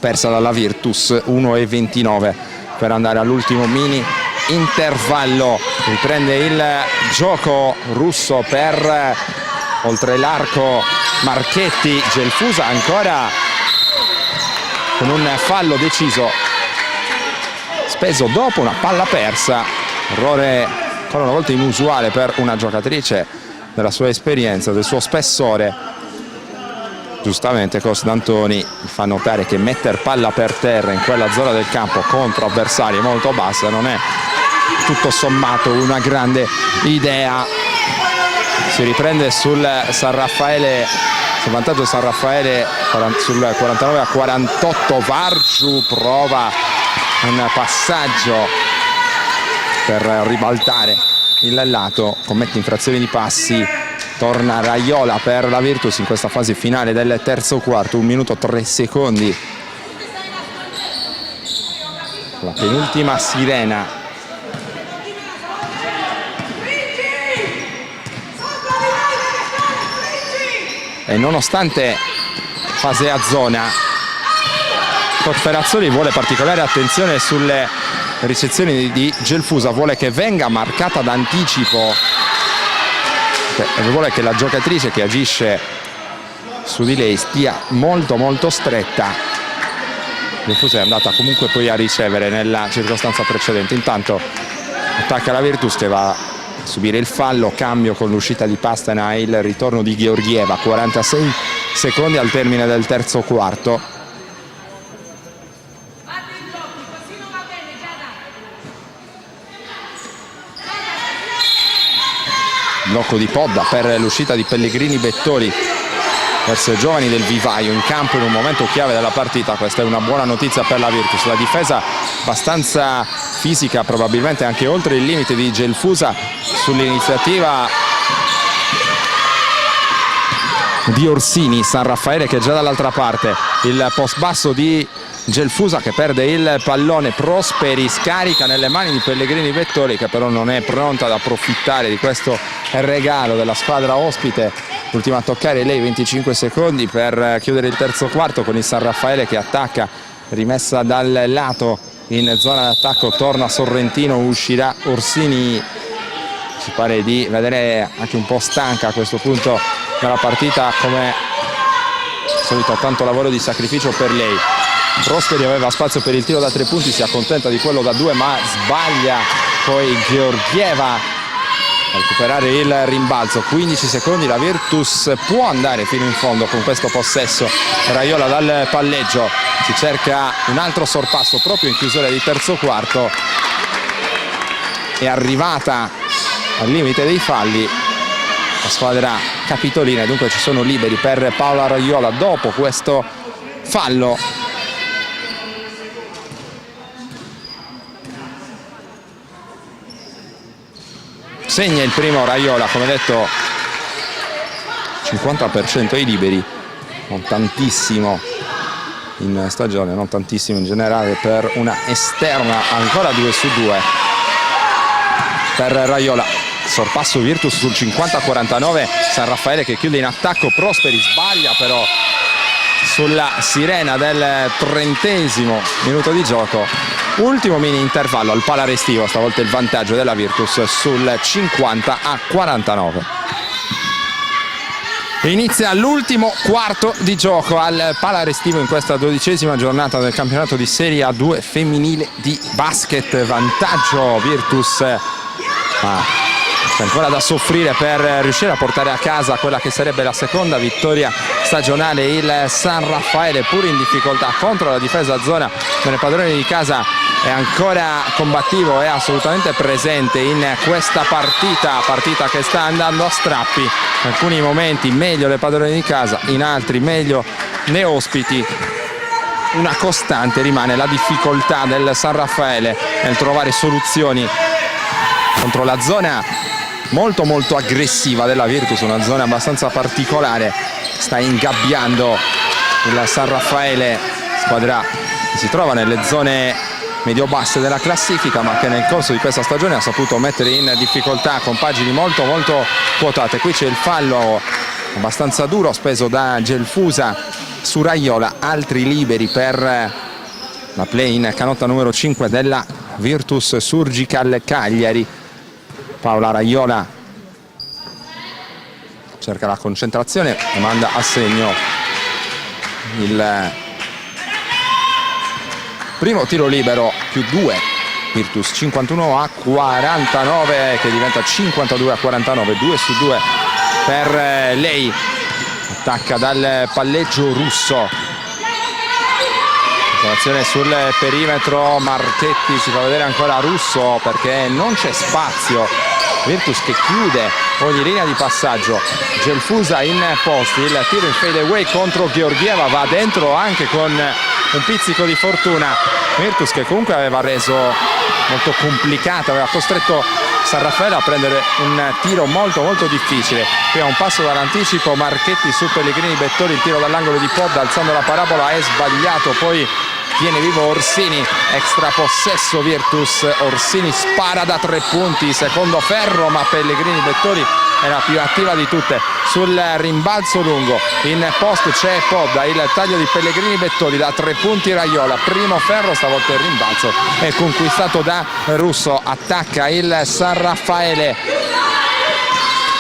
persa dalla Virtus, 1:29 per andare all'ultimo mini intervallo. Riprende il gioco Russo per oltre l'arco Marchetti, Gelfusa ancora con un fallo deciso, speso dopo una palla persa, errore ancora una volta inusuale per una giocatrice della sua esperienza, del suo spessore. Giustamente Cos D'Antoni fa notare che mettere palla per terra in quella zona del campo contro avversari molto bassa non è tutto sommato una grande idea. Si riprende sul San Raffaele, sul vantaggio San Raffaele sul 49 a 48. Vargiu prova un passaggio per ribaltare il lato, commette infrazioni di passi. Torna Raiola per la Virtus in questa fase finale del terzo quarto, 1 minuto 3 secondi. La penultima sirena. E nonostante fase a zona, coach Ferrazzoli vuole particolare attenzione sulle ricezioni di Gelfusa, vuole che venga marcata d'anticipo, vuole che la giocatrice che agisce su di lei stia molto stretta. Gelfusa è andata comunque poi a ricevere nella circostanza precedente. Intanto attacca la Virtus che va a subire il fallo, cambio con l'uscita di Pastana e il ritorno di Gheorgheva, 46 secondi al termine del terzo quarto. Blocco di Podda per l'uscita di Pellegrini Bettoli verso i giovani del vivaio in campo in un momento chiave della partita. Questa è una buona notizia per la Virtus. La difesa abbastanza fisica, probabilmente anche oltre il limite di Gelfusa sull'iniziativa di Orsini. San Raffaele che è già dall'altra parte, il post basso di Gelfusa che perde il pallone, Prosperi scarica nelle mani di Pellegrini Bettoli che però non è pronta ad approfittare di questo regalo della squadra ospite L'ultima a toccare lei, 25 secondi per chiudere il terzo quarto, con il San Raffaele che attacca, rimessa dal lato in zona d'attacco, torna Sorrentino, uscirà Orsini. Ci pare di vedere anche un po' stanca a questo punto della partita, come al solito tanto lavoro di sacrificio per lei. Prosperi aveva spazio per il tiro da 3 punti, si accontenta di quello da 2 ma sbaglia poi Georgieva a recuperare il rimbalzo. 15 secondi, la Virtus può andare fino in fondo con questo possesso. Raiola dal palleggio, si cerca un altro sorpasso proprio in chiusura di terzo quarto, è arrivata al limite dei falli la squadra capitolina, dunque ci sono liberi per Paola Raiola dopo questo fallo. Segna il primo Raiola, come detto 50% ai liberi, non tantissimo in stagione, non tantissimo in generale per una esterna. Ancora 2 su 2 per Raiola. Sorpasso Virtus sul 50-49, San Raffaele che chiude in attacco, Prosperi sbaglia però sulla sirena del 30° minuto di gioco. Ultimo mini intervallo al Pala Restivo, stavolta il vantaggio della Virtus sul 50-49. Inizia l'ultimo quarto di gioco al Pala Restivo in questa 12ª giornata del campionato di Serie A2 femminile di basket. Vantaggio Virtus, c'è ancora da soffrire per riuscire a portare a casa quella che sarebbe la seconda vittoria stagionale. Il San Raffaele, pur in difficoltà contro la difesa a zona delle padrone di casa, è ancora combattivo, è assolutamente presente in questa partita che sta andando a strappi. In alcuni momenti meglio le padrone di casa, in altri meglio le ospiti. Una costante rimane la difficoltà del San Raffaele nel trovare soluzioni contro la zona molto aggressiva della Virtus, una zona abbastanza particolare. Sta ingabbiando il San Raffaele, squadra che si trova nelle zone medio-basse della classifica, ma che nel corso di questa stagione ha saputo mettere in difficoltà compagini molto quotate. Qui c'è il fallo abbastanza duro speso da Gelfusa su Raiola. Altri liberi per la play-in canotta numero 5 della Virtus Surgical Cagliari. Paola Raiola cerca la concentrazione e manda a segno il primo tiro libero, più 2 Virtus, 51-49 che diventa 52-49, 2 su 2 per lei. Attacca dal palleggio Russo, azione sul perimetro, Marchetti, si fa vedere ancora Russo perché non c'è spazio. Virtus che chiude ogni linea di passaggio. Gelfusa in post, il tiro in fade away contro Georgieva va dentro anche con un pizzico di fortuna. Virtus che comunque aveva reso molto complicato, aveva costretto San Raffaele a prendere un tiro molto difficile. Qui a un passo dall'anticipo Marchetti su Pellegrini Bettoli, il tiro dall'angolo di Pod alzando la parabola è sbagliato, poi tiene vivo Orsini, extra possesso Virtus. Orsini spara da 3 punti, secondo ferro, ma Pellegrini Bettoli è la più attiva di tutte sul rimbalzo lungo. In post c'è Podda, il taglio di Pellegrini Bettoli da 3 punti Raiola, primo ferro, stavolta il rimbalzo è conquistato da Russo. Attacca il San Raffaele,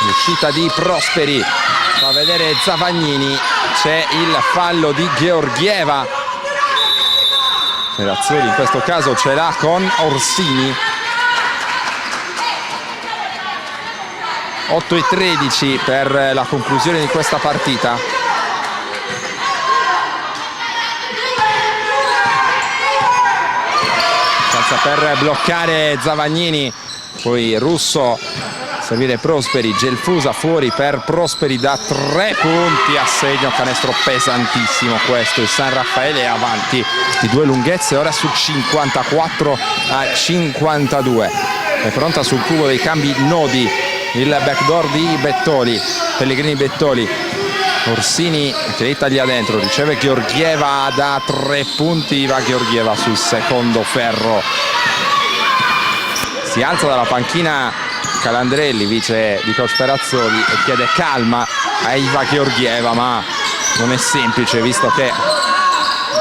l'uscita di Prosperi, fa vedere Zavagnini, c'è il fallo di Georgieva. Ferazzoli in questo caso ce l'ha con Orsini. 8:13 per la conclusione di questa partita. Senza per bloccare Zavagnini, poi Russo, servire Prosperi, Gelfusa fuori per Prosperi da 3 punti a segno, canestro pesantissimo questo. Il San Raffaele è avanti di 2 lunghezze ora su 54-52. È pronta sul cubo dei cambi Nodi, il backdoor di Bettoli, Pellegrini Bettoli, Orsini che li taglia dentro, riceve Georgieva da 3 punti, va Georgieva sul secondo ferro. Si alza dalla panchina Calandrelli, vice di coach Perazzoli, e chiede calma a Iva Georgieva, ma non è semplice visto che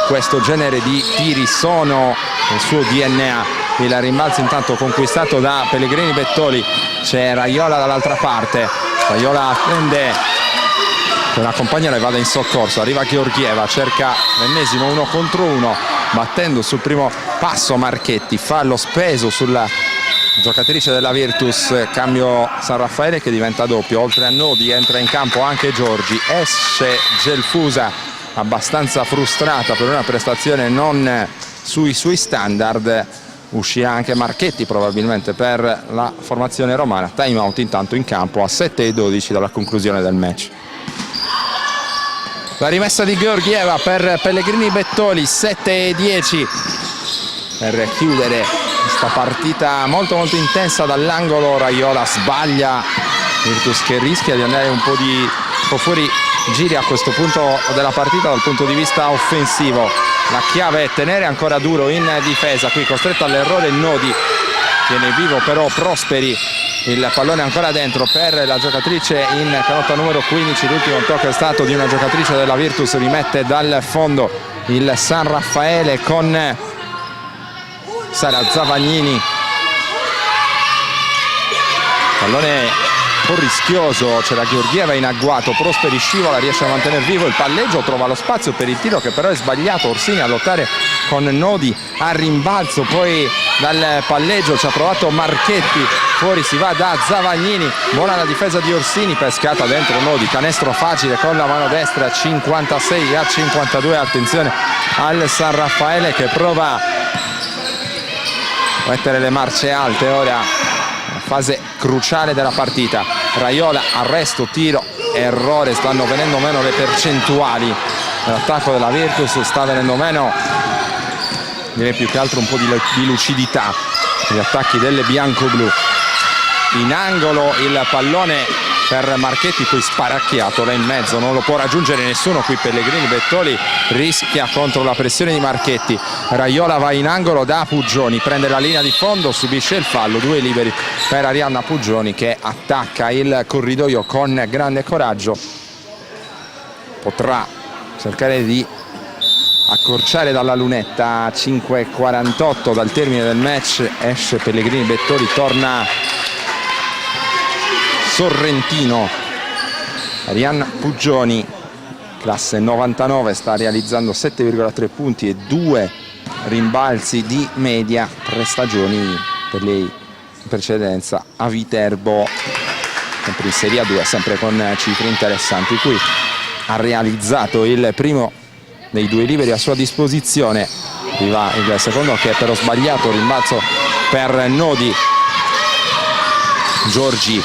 questo genere di tiri sono il suo DNA. Il rimbalzo intanto conquistato da Pellegrini Bettoli, c'è Raiola dall'altra parte, Raiola attende che una compagna le vada in soccorso, arriva Georgieva, cerca l'ennesimo 1 contro 1, battendo sul primo passo Marchetti, fallo speso sulla giocatrice della Virtus, cambio San Raffaele che diventa doppio, oltre a Nodi entra in campo anche Giorgi, esce Gelfusa abbastanza frustrata per una prestazione non sui suoi standard, uscirà anche Marchetti probabilmente per la formazione romana. Time out intanto in campo a 7:12 dalla conclusione del match. La rimessa di Georgieva per Pellegrini Bettoli, 7:10 per chiudere questa partita molto intensa dall'angolo. Raiola sbaglia, Virtus che rischia di andare un po' fuori giri a questo punto della partita dal punto di vista offensivo. La chiave è tenere ancora duro in difesa, qui costretto all'errore Nodi, tiene vivo però Prosperi, il pallone ancora dentro per la giocatrice in canotta numero 15, l'ultimo tocco è stato di una giocatrice della Virtus, rimette dal fondo il San Raffaele con Sara Zavagnini, pallone un po' rischioso, c'era Georgieva in agguato, Prosperi scivola, riesce a mantenere vivo il palleggio, trova lo spazio per il tiro che però è sbagliato, Orsini a lottare con Nodi a rimbalzo, poi dal palleggio ci ha provato Marchetti, fuori si va da Zavagnini, buona la difesa di Orsini, pescata dentro Nodi, canestro facile con la mano destra, 56-52, attenzione al San Raffaele che prova a mettere le marce alte ora. Fase cruciale della partita. Raiola, arresto, tiro, errore, stanno venendo meno le percentuali. L'attacco della Virtus sta venendo meno, direi più che altro un po' di lucidità. Gli attacchi delle bianco-blu. In angolo il pallone per Marchetti, poi sparacchiato là in mezzo, non lo può raggiungere nessuno qui. Pellegrini Bettoli rischia contro la pressione di Marchetti. Raiola va in angolo da Puggioni, prende la linea di fondo, subisce il fallo, 2 liberi per Arianna Puggioni che attacca il corridoio con grande coraggio, potrà cercare di accorciare dalla lunetta. 5:48 dal termine del match, esce Pellegrini Bettoli, torna Sorrentino. Arianna Puggioni, classe 99, sta realizzando 7,3 punti e 2 rimbalzi di media, 3 stagioni per lei in precedenza a Viterbo, sempre in Serie A2, sempre con cifre interessanti. Qui ha realizzato il primo dei 2 liberi a sua disposizione, qui va il secondo che è però sbagliato, rimbalzo per Nodi. Giorgi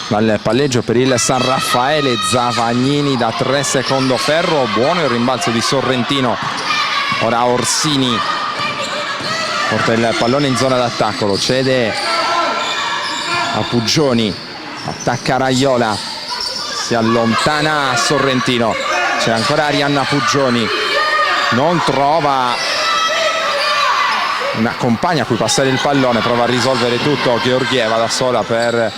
dal palleggio per il San Raffaele, Zavagnini da 3 secondo ferro, buono il rimbalzo di Sorrentino. Ora Orsini porta il pallone in zona d'attacco, lo cede a Puggioni, attacca Raiola, si allontana Sorrentino, c'è ancora Arianna Puggioni, non trova una compagna a cui passare il pallone, prova a risolvere tutto Georgieva da sola per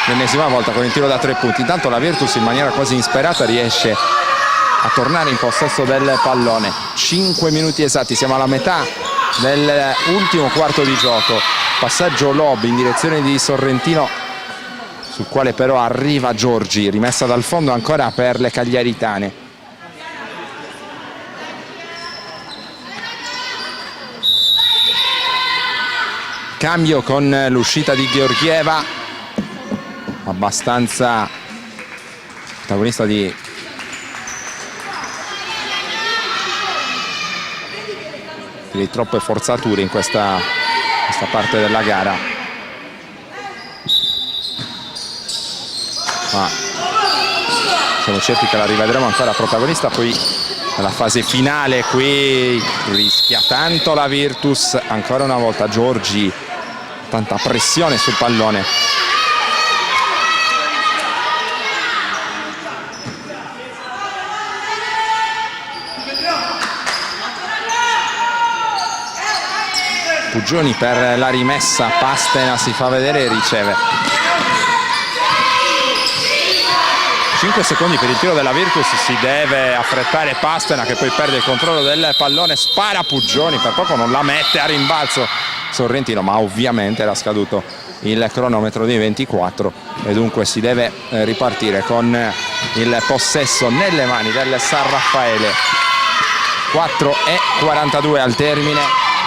l'ennesima volta con il tiro da 3 punti. Intanto la Virtus in maniera quasi insperata riesce a tornare in possesso del pallone. 5 minuti esatti, siamo alla metà dell'ultimo quarto di gioco. Passaggio lob in direzione di Sorrentino, sul quale però arriva Giorgi, rimessa dal fondo ancora per le cagliaritane. Cambio con l'uscita di Georgieva, abbastanza protagonista di troppe forzature in questa parte della gara, ma siamo certi che la rivedremo ancora protagonista poi nella fase finale. Qui rischia tanto la Virtus, ancora una volta Giorgi, tanta pressione sul pallone. Puggioni per la rimessa, Pastena si fa vedere e riceve. 5 secondi per il tiro della Virtus, si deve affrettare Pastena che poi perde il controllo del pallone, spara Puggioni, per poco non la mette a rimbalzo Sorrentino, ma ovviamente era scaduto il cronometro dei 24 e dunque si deve ripartire con il possesso nelle mani del San Raffaele. 4:42 al termine,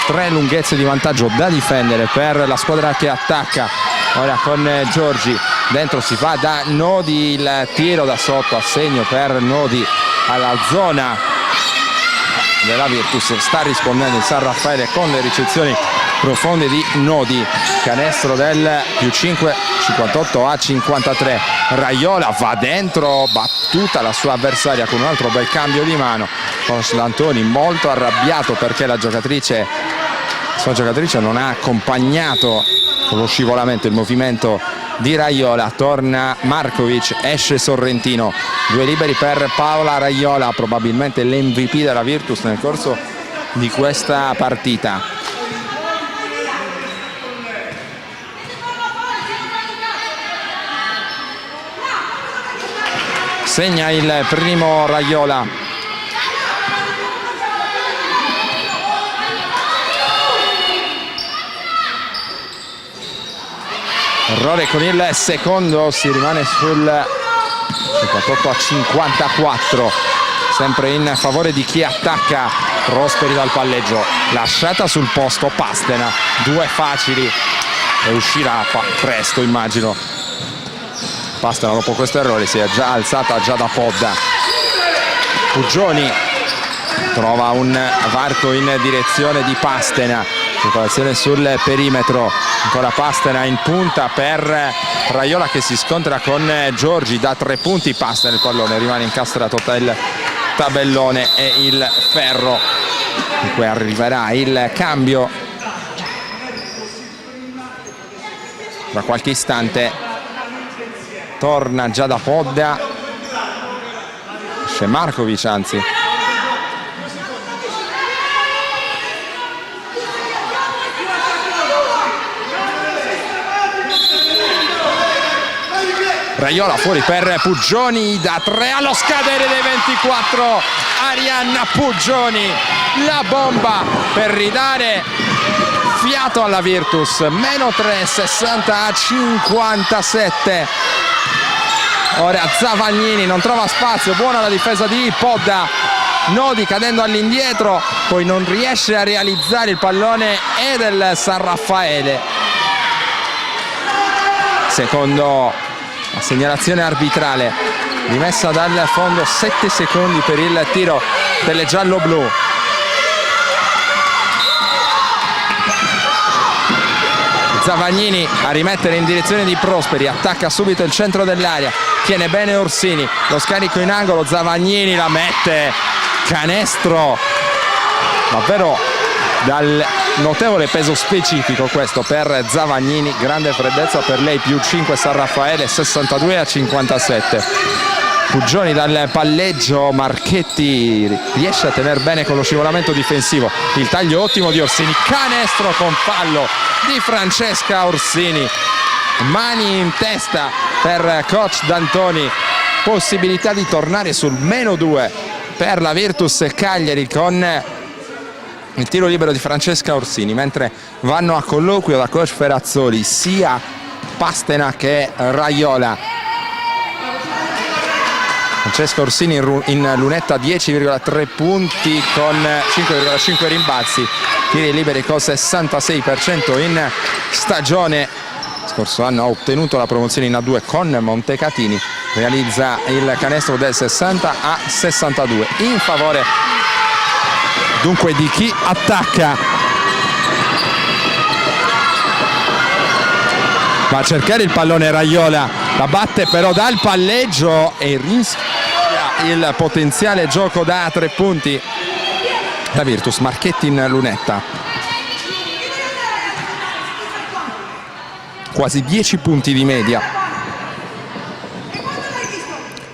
3 lunghezze di vantaggio da difendere per la squadra che attacca. Ora con Giorgi, dentro si fa da Nodi il tiro da sotto, a segno per Nodi alla zona della Virtus. Sta rispondendo il San Raffaele con le ricezioni profonde di Nodi, canestro del +5, 58-53. Raiola va dentro, battuta la sua avversaria con un altro bel cambio di mano. L'Antoni molto arrabbiato perché la sua giocatrice non ha accompagnato con lo scivolamento il movimento di Raiola. Torna Markovic, esce Sorrentino, 2 liberi per Paola Raiola, probabilmente l'MVP della Virtus nel corso di questa partita. Segna il primo Raiola. Errore con il secondo, si rimane sul 58-54, sempre in favore di chi attacca. Prosperi dal palleggio, lasciata sul posto Pastena, 2 facili e uscirà presto immagino. Pastena dopo questo errore si è già alzata già da Podda. Puggioni trova un varco in direzione di Pastena, circolazione sul perimetro, ancora Pastena in punta per Raiola che si scontra con Giorgi da 3 punti. Pastena, il pallone rimane incastrato tra il tabellone e il ferro. Dunque arriverà il cambio tra qualche istante. Torna già da Podda, c'è Markovic anzi. Raiola fuori per Puggioni da 3 allo scadere dei 24. Arianna Puggioni, la bomba per ridare fiato alla Virtus. -3, 60-57. Ora Zavagnini non trova spazio, buona la difesa di Podda. Nodi cadendo all'indietro, poi non riesce a realizzare il pallone e del San Raffaele. Secondo la segnalazione arbitrale, rimessa dal fondo, 7 secondi per il tiro delle giallo-blu. Zavagnini a rimettere in direzione di Prosperi, attacca subito il centro dell'area, tiene bene Orsini, lo scarico in angolo, Zavagnini la mette, canestro davvero dal notevole peso specifico questo per Zavagnini, grande freddezza per lei, +5 San Raffaele, 62-57. Puggioni dal palleggio, Marchetti riesce a tenere bene con lo scivolamento difensivo, il taglio ottimo di Orsini, canestro con fallo di Francesca Orsini, mani in testa per coach D'Antoni, possibilità di tornare sul -2 per la Virtus Cagliari con il tiro libero di Francesca Orsini, mentre vanno a colloquio da coach Ferrazzoli sia Pastena che Raiola. Francesca Orsini in lunetta, 10,3 punti con 5,5 rimbalzi, tiri liberi col 66% in stagione. Scorso anno ha ottenuto la promozione in A2 con Montecatini, realizza il canestro del 60-62 in favore dunque di chi attacca. Va a cercare il pallone Raiola, la batte però dal palleggio e rischia il potenziale gioco da 3 punti. La Virtus, Marchetti in lunetta, quasi 10 punti di media,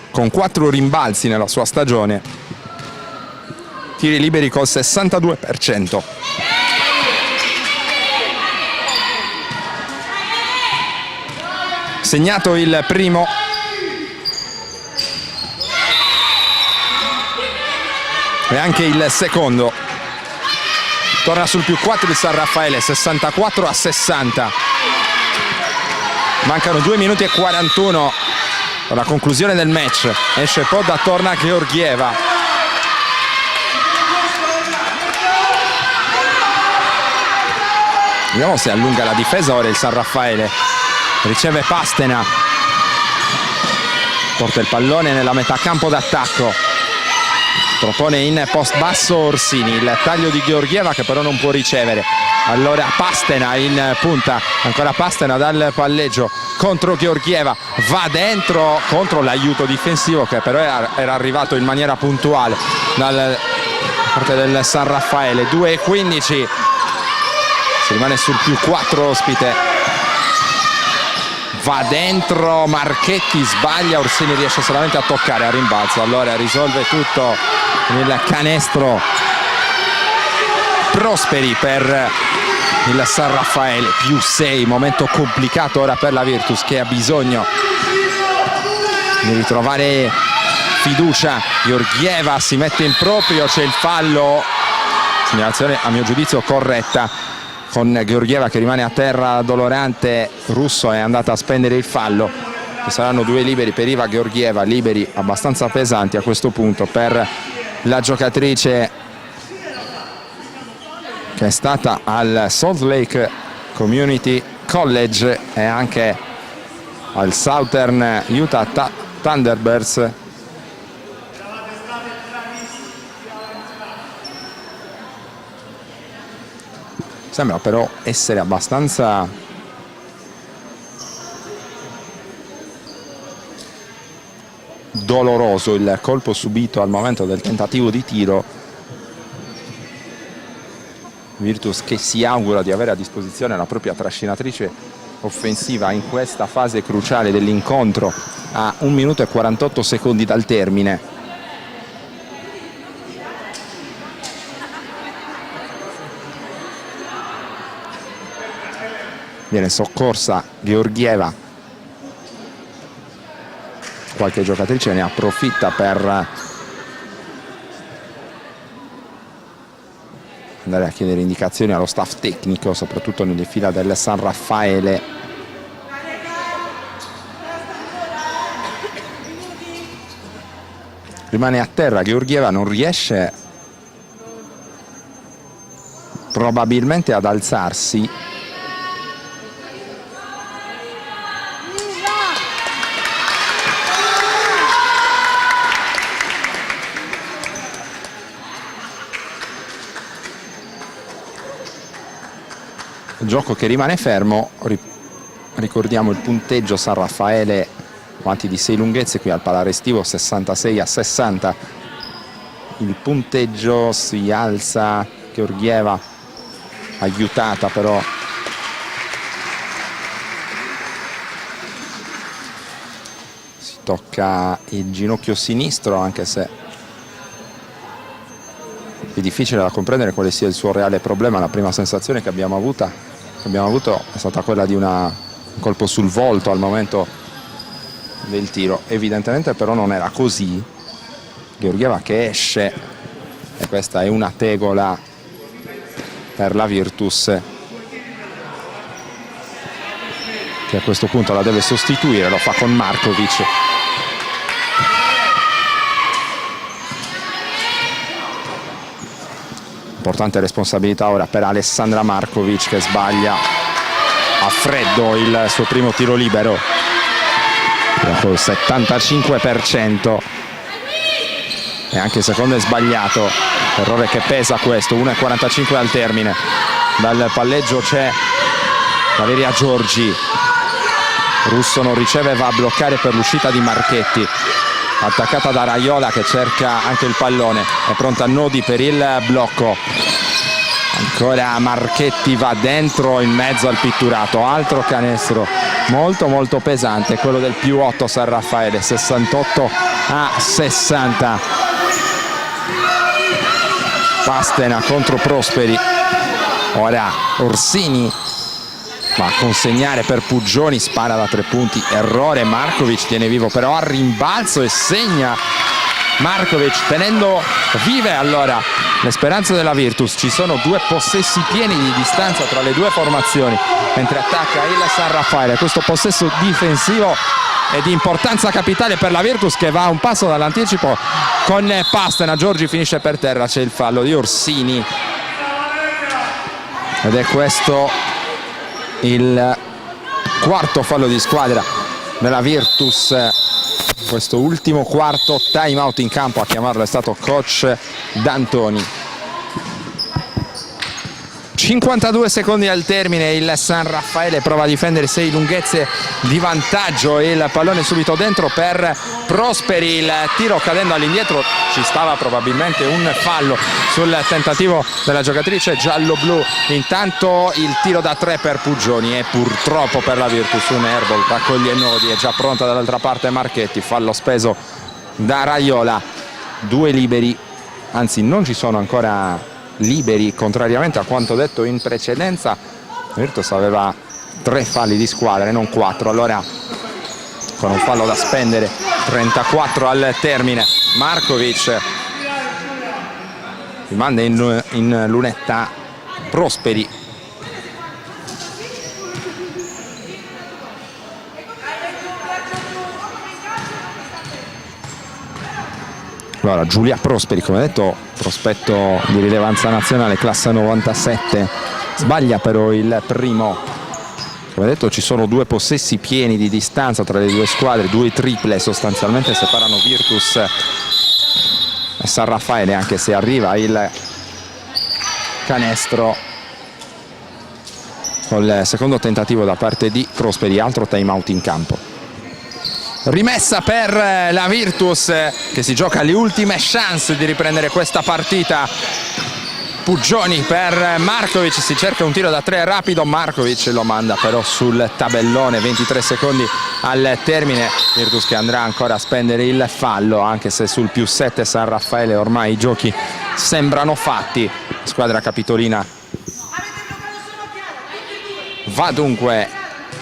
con 4 rimbalzi nella sua stagione, tiri liberi col 62%. Segnato il primo, e anche il secondo. Torna sul più 4 il San Raffaele, 64-60. Mancano 2 minuti e 41 per la conclusione del match. Esce Podda, torna Georgieva. Vediamo se allunga la difesa ora il San Raffaele. Riceve Pastena, porta il pallone nella metà campo d'attacco, propone in post basso Orsini, il taglio di Georgieva che però non può ricevere. Allora Pastena in punta, ancora Pastena dal palleggio contro Georgieva, va dentro contro l'aiuto difensivo che però era arrivato in maniera puntuale dal parte del San Raffaele. 2:15, si rimane sul più 4 ospite, va dentro Marchetti, sbaglia, Orsini riesce solamente a toccare a rimbalzo, allora risolve tutto il canestro Prosperi per il San Raffaele. Più 6, momento complicato ora per la Virtus che ha bisogno di ritrovare fiducia. Georgieva si mette in proprio, c'è il fallo, segnalazione a mio giudizio corretta, con Georgieva che rimane a terra dolorante. Russo è andata a spendere il fallo. Ci saranno 2 liberi per Iva Georgieva, liberi abbastanza pesanti a questo punto per la giocatrice che è stata al Salt Lake Community College e anche al Southern Utah Thunderbirds. Sembra però essere abbastanza doloroso il colpo subito al momento del tentativo di tiro. Virtus che si augura di avere a disposizione la propria trascinatrice offensiva in questa fase cruciale dell'incontro a 1 minuto e 48 secondi dal termine. Viene soccorsa Georgieva, qualche giocatrice ne approfitta per andare a chiedere indicazioni allo staff tecnico, soprattutto nelle fila del San Raffaele. Rimane a terra Georgieva, non riesce probabilmente ad alzarsi. Gioco che rimane fermo. Ricordiamo il punteggio: San Raffaele avanti di 6 lunghezze qui al Palarestivo, 66-60. Il punteggio si alza, Georgieva aiutata però si tocca il ginocchio sinistro, anche se è difficile da comprendere quale sia il suo reale problema. La prima sensazione che abbiamo avuto è stata quella di un colpo sul volto al momento del tiro. Evidentemente però non era così. Georgieva che esce, e questa è una tegola per la Virtus, che a questo punto la deve sostituire, lo fa con Markovic. Importante responsabilità ora per Alessandra Markovic, che sbaglia a freddo il suo primo tiro libero col 75%, e anche il secondo è sbagliato, errore che pesa questo. 1:45 al termine. Dal palleggio c'è Valeria Giorgi, Russo non riceve, va a bloccare per l'uscita di Marchetti, attaccata da Raiola che cerca anche il pallone, è pronta Nodi per il blocco. Ancora Marchetti, va dentro in mezzo al pitturato, altro canestro molto molto pesante, quello del più 8 San Raffaele, 68-60. Pastena contro Prosperi, ora Orsini va a consegnare per Puggioni, spara da 3 punti, errore, Markovic tiene vivo però a rimbalzo e segna Markovic tenendo vive allora le speranze della Virtus. Ci sono 2 possessi pieni di distanza tra le 2 formazioni mentre attacca il San Raffaele. Questo possesso difensivo è di importanza capitale per la Virtus, che va a un passo dall'anticipo con Pastena. Giorgi finisce per terra, c'è il fallo di Orsini ed è questo il 4º fallo di squadra della Virtus. Questo ultimo quarto, time out in campo a chiamarlo è stato coach D'Antoni. 52 secondi al termine, il San Raffaele prova a difendere 6 lunghezze di vantaggio e il pallone subito dentro per Prosperi. Il tiro cadendo all'indietro, ci stava probabilmente un fallo sul tentativo della giocatrice giallo-blu. Intanto il tiro da 3 per Puggioni e purtroppo per la Virtus un airball raccoglie nodi. È già pronta dall'altra parte Marchetti, fallo speso da Raiola. 2 liberi, anzi non ci sono ancora liberi, contrariamente a quanto detto in precedenza. Virtus aveva 3 falli di squadra e non 4, allora con un fallo da spendere. 34 al termine, Markovic rimanda in lunetta Prosperi. Allora Giulia Prosperi, come detto, prospetto di rilevanza nazionale, classe 97, sbaglia però il primo. Come detto ci sono 2 possessi pieni di distanza tra le 2 squadre, 2 triple sostanzialmente separano Virtus e San Raffaele, anche se arriva il canestro col secondo tentativo da parte di Prosperi. Altro time out in campo. Rimessa per la Virtus che si gioca le ultime chance di riprendere questa partita. Puggioni per Markovic, si cerca un tiro da 3 rapido, Markovic lo manda però sul tabellone. 23 secondi al termine, Virtus che andrà ancora a spendere il fallo, anche se sul +7 San Raffaele ormai i giochi sembrano fatti. Squadra capitolina va dunque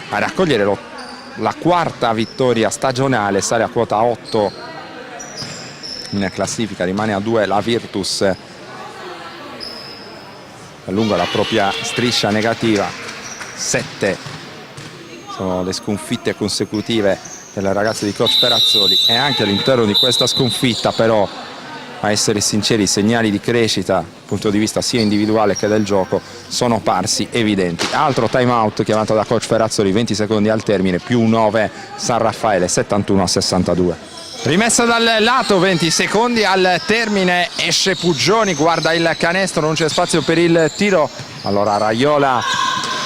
a raccogliere la 4ª vittoria stagionale, sale a quota 8 in classifica, rimane a 2 la Virtus, allunga la propria striscia negativa. 7 sono le sconfitte consecutive delle ragazze di coach Perazzoli e anche all'interno di questa sconfitta però, a essere sinceri, i segnali di crescita dal punto di vista sia individuale che del gioco sono parsi evidenti. Altro time out chiamato da coach Perazzoli, 20 secondi al termine, +9 San Raffaele, 71-62. Rimessa dal lato, 20 secondi al termine, esce Puggioni, guarda il canestro, non c'è spazio per il tiro. Allora Raiola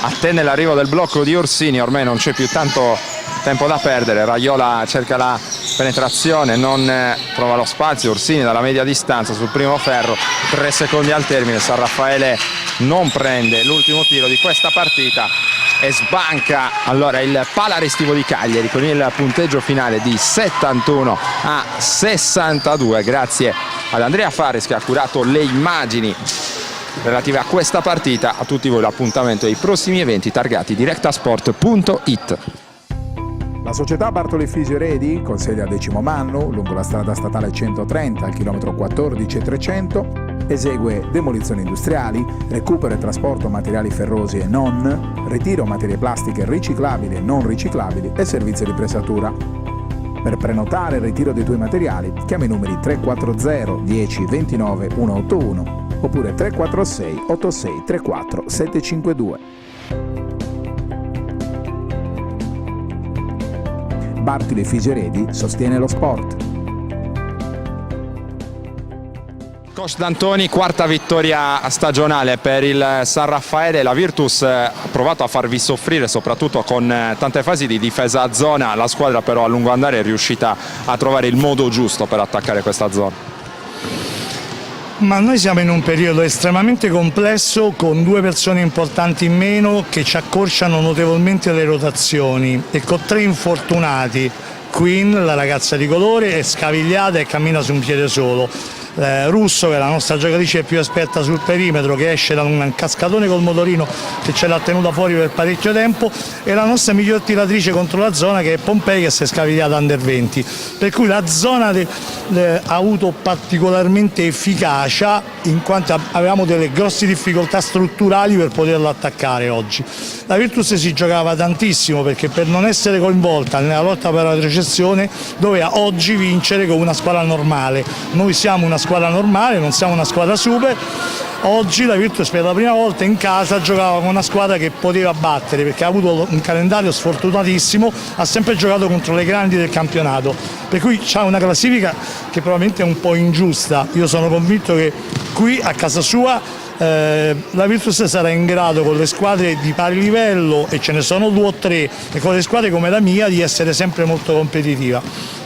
attende l'arrivo del blocco di Orsini, ormai non c'è più tanto tempo da perdere. Raiola cerca la penetrazione, non trova lo spazio. Orsini dalla media distanza sul primo ferro, 3 secondi al termine. San Raffaele non prende l'ultimo tiro di questa partita e sbanca allora il Pala Restivo di Cagliari con il punteggio finale di 71-62, grazie ad Andrea Fares che ha curato le immagini relative a questa partita. A tutti voi l'appuntamento ai prossimi eventi targati directasport.it. La società Bartoli Fisio-Redi, con sede a Decimo Mannu, lungo la strada statale 130 al chilometro 14,300, esegue demolizioni industriali, recupero e trasporto materiali ferrosi e non, ritiro materie plastiche riciclabili e non riciclabili e servizio di pressatura. Per prenotare il ritiro dei tuoi materiali, chiama i numeri 340 10 29 181 oppure 346 86 34 752. Bartoli Fisio-Redi sostiene lo sport. Coach D'Antoni, 4ª vittoria stagionale per il San Raffaele. La Virtus ha provato a farvi soffrire soprattutto con tante fasi di difesa a zona, la squadra però a lungo andare è riuscita a trovare il modo giusto per attaccare questa zona. Ma noi siamo in un periodo estremamente complesso con 2 persone importanti in meno che ci accorciano notevolmente le rotazioni e con 3 infortunati. Queen, la ragazza di colore, è scavigliata e cammina su un piede solo. Russo, che è la nostra giocatrice più esperta sul perimetro, che esce da un cascatone col motorino che ce l'ha tenuta fuori per parecchio tempo, e la nostra miglior tiratrice contro la zona, che è Pompei, che si è scavigliata under 20, per cui la zona ha avuto particolarmente efficacia, in quanto avevamo delle grosse difficoltà strutturali per poterla attaccare oggi. La Virtus si giocava tantissimo, perché per non essere coinvolta nella lotta per la retrocessione doveva oggi vincere con una squadra normale. Noi siamo una squadra normale, non siamo una squadra super. Oggi la Virtus per la prima volta in casa giocava con una squadra che poteva battere, perché ha avuto un calendario sfortunatissimo, ha sempre giocato contro le grandi del campionato, per cui c'ha una classifica che probabilmente è un po' ingiusta. Io sono convinto che qui a casa sua la Virtus sarà in grado, con le squadre di pari livello, e ce ne sono 2 o 3, e con le squadre come la mia, di essere sempre molto competitiva.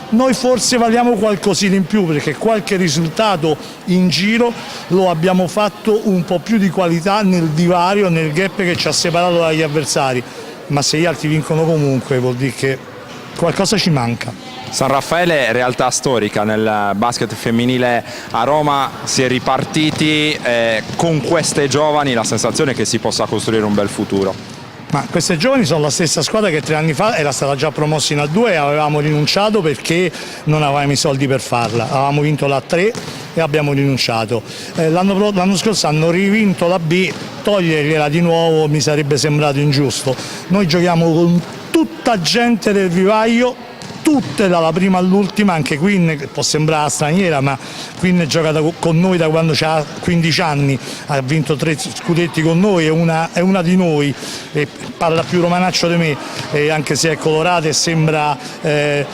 Noi forse valiamo qualcosina in più, perché qualche risultato in giro lo abbiamo fatto un po' più di qualità nel divario, nel gap che ci ha separato dagli avversari, ma se gli altri vincono comunque vuol dire che qualcosa ci manca. San Raffaele, realtà storica nel basket femminile a Roma, si è ripartiti con queste giovani, la sensazione è che si possa costruire un bel futuro. Ma queste giovani sono la stessa squadra che 3 anni fa era stata già promossa in A2 e avevamo rinunciato perché non avevamo i soldi per farla. Avevamo vinto la A3 e abbiamo rinunciato. L'anno scorso hanno rivinto la B, togliergliela di nuovo mi sarebbe sembrato ingiusto. Noi giochiamo con tutta gente del vivaio, tutte dalla prima all'ultima, anche Queen, che può sembrare straniera, ma Queen gioca con noi da quando ha 15 anni, ha vinto 3 scudetti con noi, è una di noi, e parla più romanaccio di me, anche se è colorata e sembra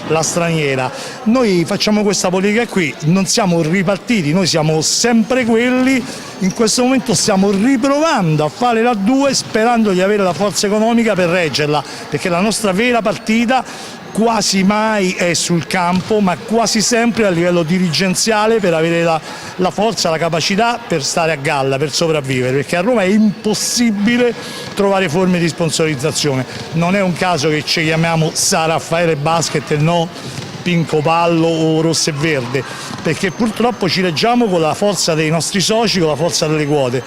la straniera. Noi facciamo questa politica qui, non siamo ripartiti, noi siamo sempre quelli. In questo momento stiamo riprovando a fare la 2, sperando di avere la forza economica per reggerla, perché la nostra vera partita quasi mai è sul campo, ma quasi sempre a livello dirigenziale, per avere la forza, la capacità per stare a galla, per sopravvivere, perché a Roma è impossibile trovare forme di sponsorizzazione. Non è un caso che ci chiamiamo San Raffaele Basket e no Pinco Pallo o Rosso e Verde, perché purtroppo ci reggiamo con la forza dei nostri soci, con la forza delle quote.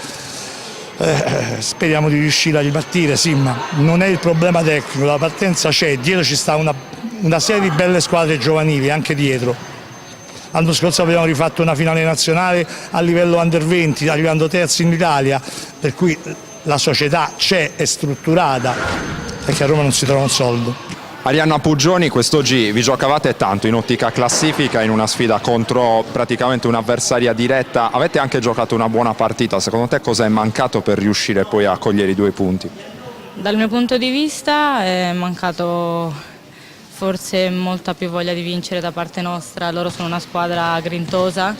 Speriamo di riuscire a ripartire, sì, ma non è il problema tecnico, la partenza c'è, dietro ci sta una serie di belle squadre giovanili anche dietro. L'anno scorso abbiamo rifatto una finale nazionale a livello under 20, arrivando terzi in Italia, per cui la società c'è, è strutturata, perché a Roma non si trova un soldo. Arianna Puggioni, quest'oggi vi giocavate tanto in ottica classifica, in una sfida contro praticamente un'avversaria diretta, avete anche giocato una buona partita. Secondo te cosa è mancato per riuscire poi a cogliere i 2 punti? Dal mio punto di vista è mancato forse molta più voglia di vincere da parte nostra. Loro sono una squadra grintosa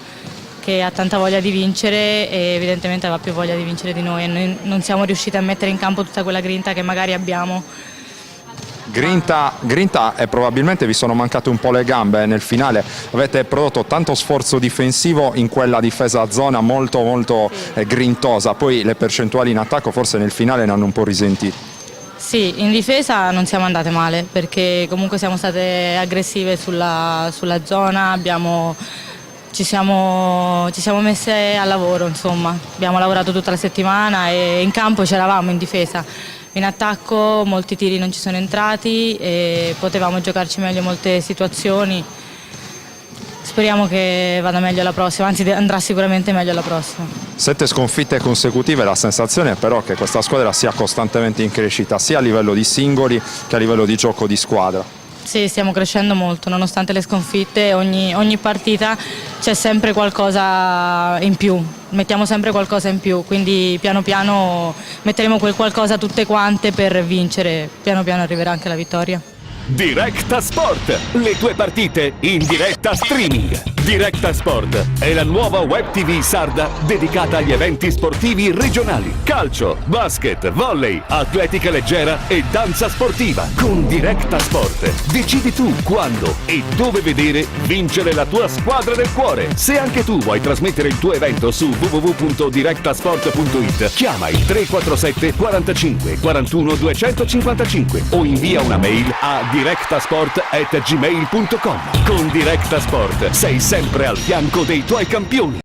che ha tanta voglia di vincere e evidentemente aveva più voglia di vincere di noi, e noi non siamo riusciti a mettere in campo tutta quella grinta che magari abbiamo. Grinta, e probabilmente vi sono mancate un po' le gambe nel finale. Avete prodotto tanto sforzo difensivo in quella difesa a zona molto grintosa, poi le percentuali in attacco forse nel finale ne hanno un po' risentito. Sì, in difesa non siamo andate male, perché comunque siamo state aggressive sulla zona, ci siamo messe al lavoro, insomma. Abbiamo lavorato tutta la settimana e in campo c'eravamo in difesa. In attacco molti tiri non ci sono entrati e potevamo giocarci meglio molte situazioni. Speriamo che vada meglio la prossima, anzi andrà sicuramente meglio la prossima. 7 sconfitte consecutive, la sensazione è però che questa squadra sia costantemente in crescita, sia a livello di singoli che a livello di gioco di squadra. Sì, stiamo crescendo molto, nonostante le sconfitte, ogni partita c'è sempre qualcosa in più, mettiamo sempre qualcosa in più, quindi piano piano metteremo quel qualcosa tutte quante per vincere, piano piano arriverà anche la vittoria. Directa Sport, le tue partite in diretta streaming. Directa Sport è la nuova web TV sarda dedicata agli eventi sportivi regionali. Calcio, basket, volley, atletica leggera e danza sportiva. Con Directa Sport decidi tu quando e dove vedere vincere la tua squadra del cuore. Se anche tu vuoi trasmettere il tuo evento su www.directasport.it, chiama il 347 45 41 255 o invia una mail a directasport@gmail.com. Con Directa Sport sei sempre al fianco dei tuoi campioni.